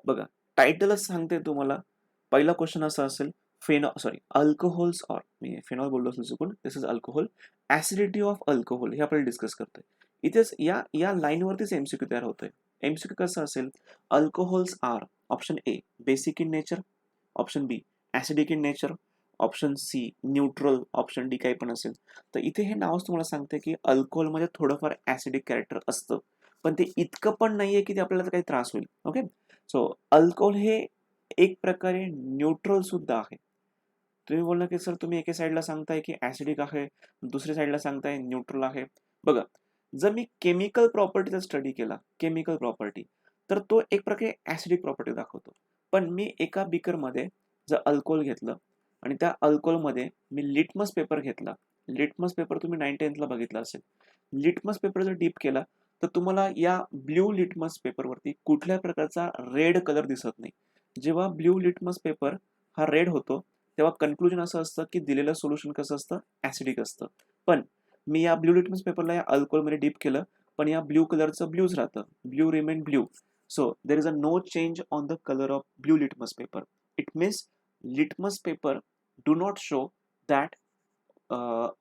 बघा, टायटलच सांगते तुम्हाला. पहिला क्वेश्चन असा असेल, अल्कोहोल्स ऑर, मी फेनॉल बोललो असेल चुकून, this is alcohol. Acidity of alcohol हे आपल्याला डिस्कस करतोय. इथेच या या लाईनवरतीच एमसीक्यू तयार होतोय. एमसीक्यू कसं असेल? Alcohols are, option A basic in nature, option B acidic in nature, option C neutral, option D काही पण असेल. तर इथे हे नावच तुम्हाला सांगते की अल्कोहोलमध्ये थोडंफार ऍसिडिक कॅरेक्टर असतं, पण ते इतकं पण नाहीये की ते आपल्याला काही त्रास होईल. ओके. सो अल्कोहोल हे एक प्रकारे न्यूट्रल सुद्धा आहे. तुम्ही बोलला की सर तुम्ही एके साईडला सांगताय की ऍसिडिक आहे, दुसऱ्या साईडला सांगताय न्यूट्रल आहे. बघा, जर मी केमिकल प्रॉपर्टीचा स्टडी केला, केमिकल प्रॉपर्टी, तर तो एक प्रकारे ऍसिडिक प्रॉपर्टी दाखवतो. पण मी एका बीकरमध्ये जर अल्कोहोल घेतलं आणि त्या अल्कोहोलमध्ये मी लिटमस पेपर घेतला, लिटमस पेपर तुम्ही 9th-10th ला बघितला असेल. लिटमस पेपर जर डीप केला तर तुम्हाला या ब्ल्यू लिटमस पेपरवरती कुठल्याही प्रकारचा रेड कलर दिसत नाही. जेव्हा ब्ल्यू लिटमस पेपर हा रेड होतो तेव्हा कन्क्लुजन असं असतं की दिलेलं सोल्युशन कसं असतं? ऍसिडिक असतं. पण मी या ब्ल्यू लिटमस पेपरला या अल्कोहोलमध्ये डीप केलं, पण या ब्ल्यू कलरचं ब्ल्यूच राहतं. Blue remain blue. So there is a no change on the colour of blue litmus paper. It means litmus paper do not show that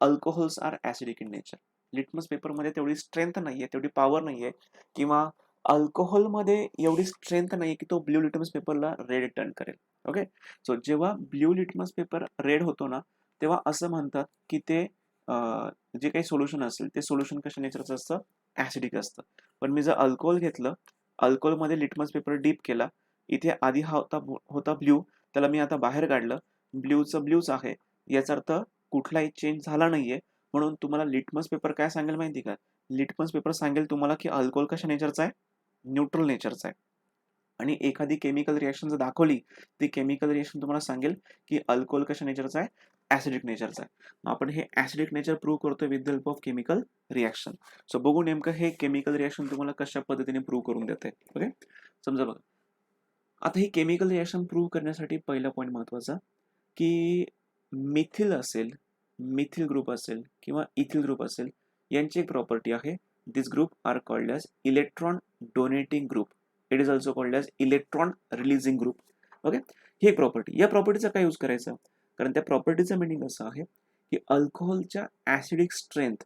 alcohols are acidic in nature. Litmus पेपरमध्ये तेवढी strength नाहीये, तेवढी power नाहीये, किंवा अल्कोहोलमध्ये एवढी strength नाहीये की तो ब्ल्यू लिटमस पेपरला रेड टर्न करेल. ओके. सो जेव्हा ब्ल्यू लिटमस पेपर रेड होतो ना, तेव्हा असं म्हणतात की ते जे काही सोल्युशन असेल ते सोल्युशन कशा नेचरचं असतं? ऍसिडिक असतं. पण मी जर अल्कोहोल घेतलं, अल्कोहोलमध्ये लिटमस पेपर डीप केला, इथे आधी हा होता ब्ल्यू, त्याला मी आता बाहेर काढलं, ब्ल्यूचं ब्ल्यूच आहे, याचा अर्थ कुठलाही चेंज झाला नाहीये. म्हणून तुम्हाला लिटमस पेपर काय सांगेल माहिती का? लिटमस पेपर सांगेल तुम्हाला की अल्कोहोल कशा नेचरचा आहे? न्यूट्रल नेचरचा आहे. आणि एखादी केमिकल रिएक्शन जर दाखवली, ती केमिकल रिएक्शन तुम्हाला सांगेल की अल्कोहोल कशा नेचरचा आहे? ऍसिडिक नेचरचा आहे. मग आपण हे ऍसिडिक नेचर प्रूव्ह करतोय with the help of chemical reaction. So बघू नेमकं हे केमिकल रिएक्शन तुम्हाला कशा पद्धतीने प्रूव्ह करून देते. ओके. समजा बघा, आता ही केमिकल रिएक्शन प्रूव्ह करण्यासाठी पहिला पॉईंट महत्वाचा, की मिथिल असेल, मिथिल ग्रुप असेल किंवा इथिल ग्रुप असेल, यांची एक प्रॉपर्टी आहे. This group are called as electron donating group. It is also called as electron releasing group. Okay. ही प्रॉपर्टी, या प्रॉपर्टीचा काय यूज करायचा? कारण त्या प्रॉपर्टीचं मिनिंग असं आहे की अल्कोहोलच्या acidic strength,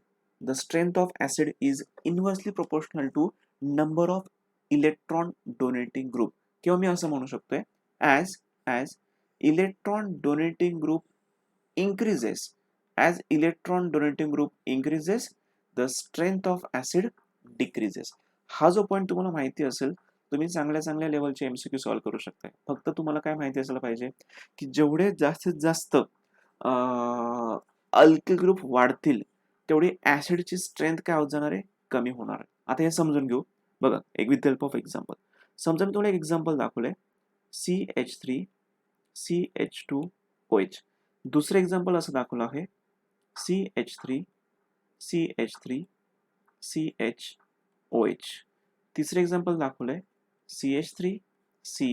the strength of acid is inversely proportional to number of electron donating group. किंवा मी असं म्हणू शकतोय, as electron donating group increases, as electron donating group increases, the strength of acid decreases. हा जो पॉईंट तुम्हाला माहिती असेल, तुम्ही चांगल्या चांगल्या लेवलचे एमसीक्यू सॉल्व्ह करू शकता. फक्त तुम्हाला काय माहिती असायला पाहिजे की जेवढे जास्तीत जास्त अल्किल ग्रुप वाढतील तेवढी ऍसिडची स्ट्रेंथ काय होत जाणार आहे? कमी होणार आहे. आता हे समजून घेऊ. बघा एक विथ हेल्प ऑफ एक्झाम्पल. समजा मी तुम्हाला एक एक्झाम्पल दाखवलंय CH3 CH2OH. दुसरं एक्झाम्पल असं दाखवलं आहे CH3 CH3 CHOH. तिसरं एक्झाम्पल दाखवलंय CH3 C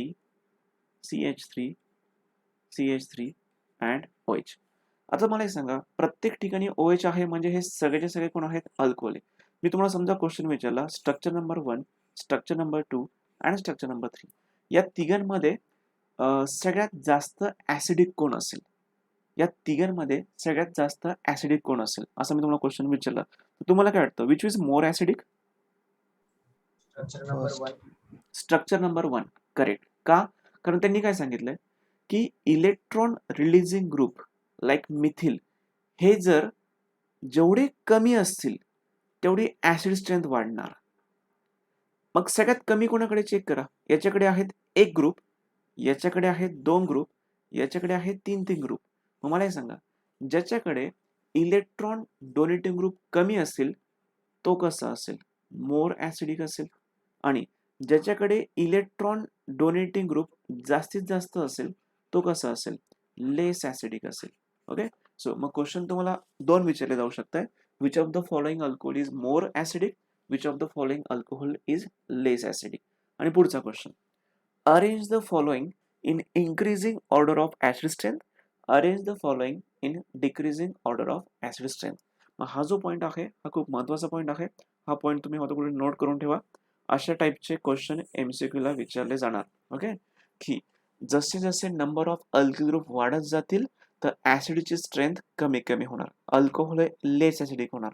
CH3 CH3 and OH. आता मला एक सांगा, प्रत्येक ठिकाणी OH आहे म्हणजे हे सगळेचे सगळे कोण आहेत? अल्कोहोल आहे. मी तुम्हाला समजा क्वेश्चन विचारला स्ट्रक्चर नंबर 1, स्ट्रक्चर नंबर 2 आणि स्ट्रक्चर नंबर 3 या तिघांमध्ये सगळ्यात जास्त ऍसिडिक कोण असेल? या तिघांमध्ये सगळ्यात जास्त ऍसिडिक कोण असेल असं मी तुम्हाला क्वेश्चन विचारला, तर तुम्हाला काय वाटतं which is more acidic? Structure number First. 1. Structure number 1 correct. का? कारण त्यांनी काय सांगितलंय की electron releasing group like methyl हे जर जेवढे कमी असतील तेवढी ऍसिड स्ट्रेंथ वाढणार. मग सगळ्यात कमी कोणाकडे चेक करा, याच्याकडे आहेत एक ग्रुप, याच्याकडे आहेत 2 ग्रुप, याच्याकडे आहेत 3 ग्रुप. मग मला हे सांगा, ज्याच्याकडे इलेक्ट्रॉन डोनेटिंग ग्रुप कमी असेल तो कसा असेल? मोर ऍसिडिक असेल. आणि ज्याच्याकडे इलेक्ट्रॉन डोनेटिंग ग्रुप जास्तीत जास्त असेल तो कसा असेल? लेस ऍसिडिक असेल. ओके. सो मग क्वेश्चन तुम्हाला 2 विचारले जाऊ शकतात. Which of the following alcohol is more acidic? Which of the following alcohol is less acidic? आणि पुढचा question, arrange the following in increasing order of acid strength, arrange the following in decreasing order of acid strength. मग हा जो point आहे हा खूप महत्त्वाचा point आहे. हा पॉईंट तुम्ही माझ्या पुढे नोट करून ठेवा. अशा टाईपचे क्वेश्चन MCQ ला विचारले जाणार. ओके. की जसे जसे नंबर ऑफ अल्किल ग्रुप वाढत जातील तर ऍसिडची स्ट्रेंथ कमी कमी होणार. अल्कोहोल लेस ऍसिडिक होणार.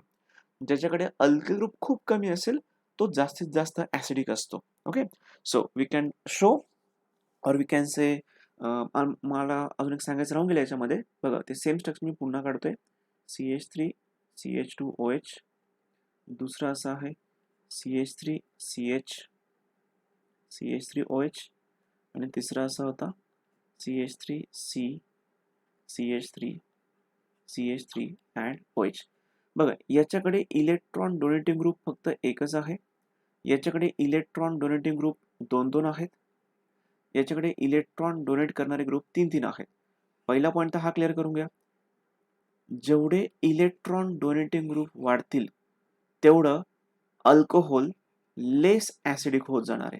ज्याच्याकडे अल्किल ग्रुप खूप कमी असेल तो जास्तीत जास्त ऍसिडिक असतो. Okay. So we can show or we can say, मला अजून एक सांगायचं राहून गेलं याच्यामध्ये. बघा ते सेम स्ट्रक्चर मी पुन्हा काढतोय. CH3 CH2OH. दुसरा असा आहे CH3 CH3OH. आणि तिसरा असा होता CH3 C CH3 CH3 and OH. बघा याच्याकडे इलेक्ट्रॉन डोनेटिंग ग्रुप फक्त एकच आहे, याच्याकडे इलेक्ट्रॉन डोनेटिंग ग्रुप 2 आहेत, याच्याकडे इलेक्ट्रॉन डोनेट करणारे ग्रुप 3 आहेत. पहिला पॉईंट तर हा क्लिअर करून घ्या, जेवढे इलेक्ट्रॉन डोनेटिंग ग्रुप वाढतील तेवढं अल्कोहोल लेस ऍसिडिक होत जाणार आहे.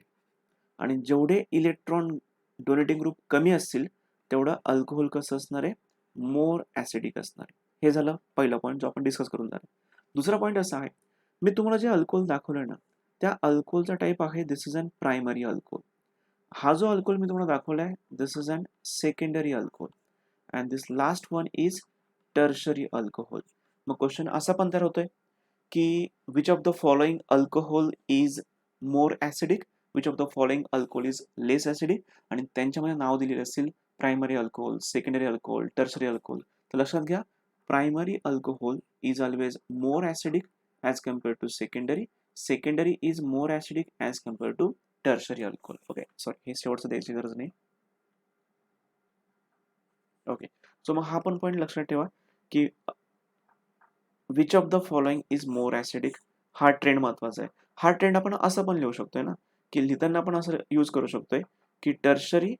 आणि जेवढे इलेक्ट्रॉन डोनेटिंग ग्रुप कमी असतील तेवढं अल्कोहोल कसं असणार आहे? मोर ऍसिडिक असणार आहे. हे झालं पहिला पॉईंट जो आपण डिस्कस करून झाला. दुसरा पॉईंट असा आहे, मी तुम्हाला जे अल्कोहोल दाखवलं ना त्या अल्कोहोलचा टाईप आहे this is an primary alcohol. हा जो अल्कोहोल मी तुम्हाला दाखवलाय this is an secondary alcohol and this last one is tertiary alcohol. मग क्वेश्चन असा पण तयार होतोय की which of the following alcohol is more acidic, which of the following alcohol is less acidic, आणि त्यांच्यामध्ये नाव दिलेले असेल primary alcohol, secondary alcohol, tertiary alcohol. तर लक्षात घ्या, primary alcohol is always more acidic as compare to secondary, secondary is more acidic as compare to tertiary alcohol. Okay. Sorry हे शेवटचं द्यायची गरज नाही. ओके. सो मग हा पण पॉईंट लक्षात ठेवा की which of the following is more acidic. हा ट्रेंड महत्वाचा आहे. हा ट्रेंड आपण असं पण लिहू शकतोय ना की लिहिताना आपण असं यूज करू शकतोय की tertiary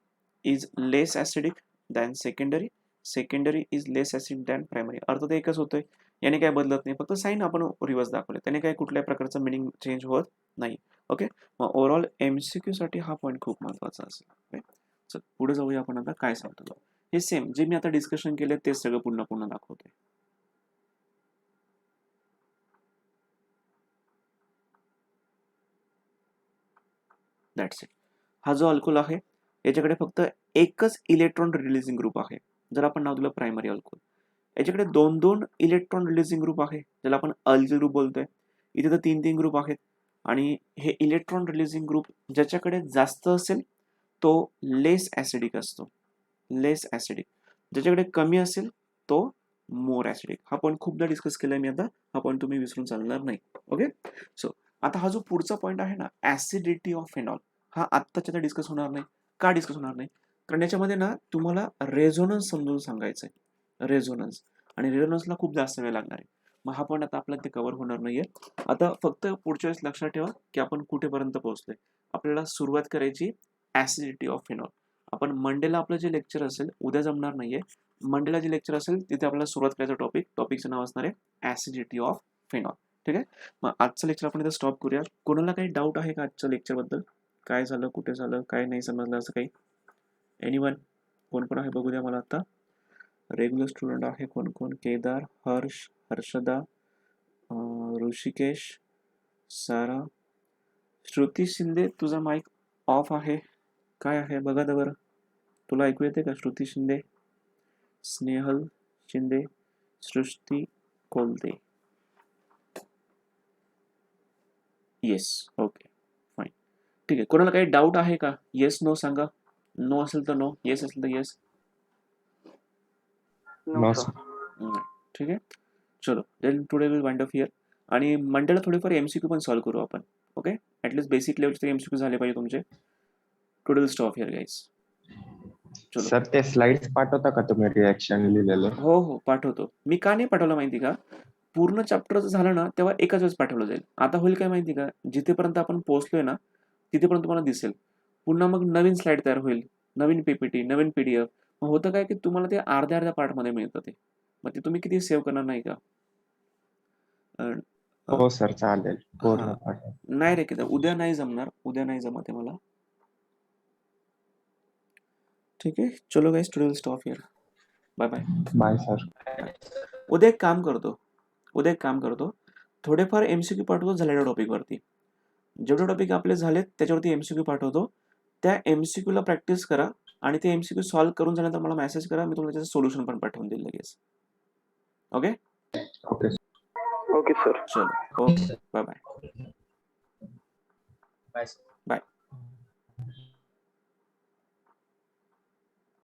is less acidic than secondary, secondary is less acid than primary. अर्थ तर एकच होतोय, याने काय बदलत नाही, फक्त साईन आपण रिव्हर्स दाखवले, त्याने काय कुठल्याही प्रकारचं मिनिंग चेंज होत नाही. ओके. मग ओव्हरऑल MCQ साठी हा पॉईंट खूप महत्वाचा असेल. चल पुढे जाऊया आपण आता काय सांगतो. हे सेम जे मी आता डिस्कशन केले तेच सगळं पुन्हा पुन्हा दाखवतोय. That's it. हा जो अल्कोहोल आहे याच्याकडे फक्त एकच इलेक्ट्रॉन रिलीजिंग ग्रुप आहे, ज्याला आपण नाव दिलं प्रायमरी अल्कोहोल. याच्याकडे 2 इलेक्ट्रॉन रिलीजिंग ग्रुप आहे ज्याला आपण अल्किल ग्रुप बोलतोय. इथे तर 3 ग्रुप आहेत. आणि हे इलेक्ट्रॉन रिलीजिंग ग्रुप ज्याच्याकडे जास्त असेल तो लेस ऍसिडिक असतो, लेस ऍसिडिक. ज्याच्याकडे कमी असेल तो मोर ऍसिडिक. हा पॉईंट खूपदा डिस्कस केलाय मी आता, हा पॉईंट तुम्ही विसरून चालणार नाही. ओके. सो आता हा जो पुढचा पॉईंट आहे ना ऍसिडिटी ऑफ फेनॉल, हा आत्ताच्या डिस्कस होणार नाही. का डिस्कस होणार नाही? कारण याच्यामध्ये ना तुम्हाला रेझोनन्स समजून सांगायचंय. रेझोनन्स, आणि रेझोनन्सला खूप जास्त वेळ लागणार आहे. मग हा पॉईंट आता आपल्याला ते कव्हर होणार नाहीये. आता फक्त पुढच्या वेळेस लक्षात ठेवा की आपण कुठेपर्यंत पोहोचलोय. आपल्याला सुरुवात करायची ऍसिडिटी ऑफ फेनॉल. आपण मंडेला आपलं जे लेक्चर असेल, उद्या जमणार नाहीये, मंडेला जे लेक्चर असेल तिथे आपल्याला सुरुवात करायचं टॉपिकचं नाव असणार आहे ऍसिडिटी ऑफ फेनॉल. ठीक आहे. मग आजचं लेक्चर आपण इथे स्टॉप करूया. कोणाला काही डाऊट आहे का आजच्या लेक्चरबद्दल? काय झालं, कुठे झालं, काय नाही समजलं असं काही? एनीवन? कोण कोण आहे बघू द्या मला आता. रेग्युलर स्टुडंट आहे कोण कोण? केदार, हर्ष, हर्षदा, ऋषिकेश, सारा, श्रुती शिंदे. तुझा माईक ऑफ आहे, काय आहे बघा दा बरं. तुला ऐकू येते का Shruti Shinde? Snehal Shinde, Srushti Kolte. Yes, okay fine. ठीक आहे. कोणाला काही डाऊट आहे का? येस नो सांगा. नो असेल तर नो, येस असेल तर येस. No sir. ठीक आहे. चलो then today will wind up here. आणि मंडेला थोडेफार एमसीक्यू पण सॉल्व्ह करू आपण. ओके, ॲटलीस्ट बेसिक लेवलचे एमसीक्यू झाले पाहिजे तुमचे. Today will stop here guys. चलो. सर ते स्लाइड्स पाठवता का तुम्ही रिएक्शन लिहिलेलं? हो हो पाठवतो. मी का नाही पाठवलं माहिती का? पूर्ण चॅप्टर झालं ना तेव्हा एकाच वेळेस पाठवलं जाईल. आता होईल काय माहिती का? जिथेपर्यंत आपण पोहोचलोय ना तिथेपर्यंत तुम्हाला दिसेल. पुन्हा मग नवीन स्लाइड तयार होईल, नवीन पीपीटी, नवीन पीडीएफ. मग होतं काय की तुम्हाला ते अर्ध्या अर्ध्या पार्टमध्ये मिळतं ते. मग ते तुम्ही किती सेव्ह करणार नाही का? हो सर चालेल, पूर्ण हा. पाठवा. नाही रे किती उद्या नाही जमणार, उद्या नाही जमत आहे मला. ठीक आहे. चलो guys, today will stop here. Bye bye. Bye sir. उद्या एक काम करतो, थोडेफार एमसीक्यू पाठवतो झालेल्या टॉपिकवरती. जेवढे टॉपिक आपले झालेत त्याच्यावरती एमसीक्यू पाठवतो. त्या एमसीक्यूला प्रॅक्टिस करा आणि ते एमसीक्यू सॉल्व्ह करून झाल्यानंतर मला मेसेज करा. मी तुम्हाला त्याचं सोल्युशन पण पाठवून देईल लगेच. Okay okay okay sir. चलो, okay, bye bye. Bye. Bye.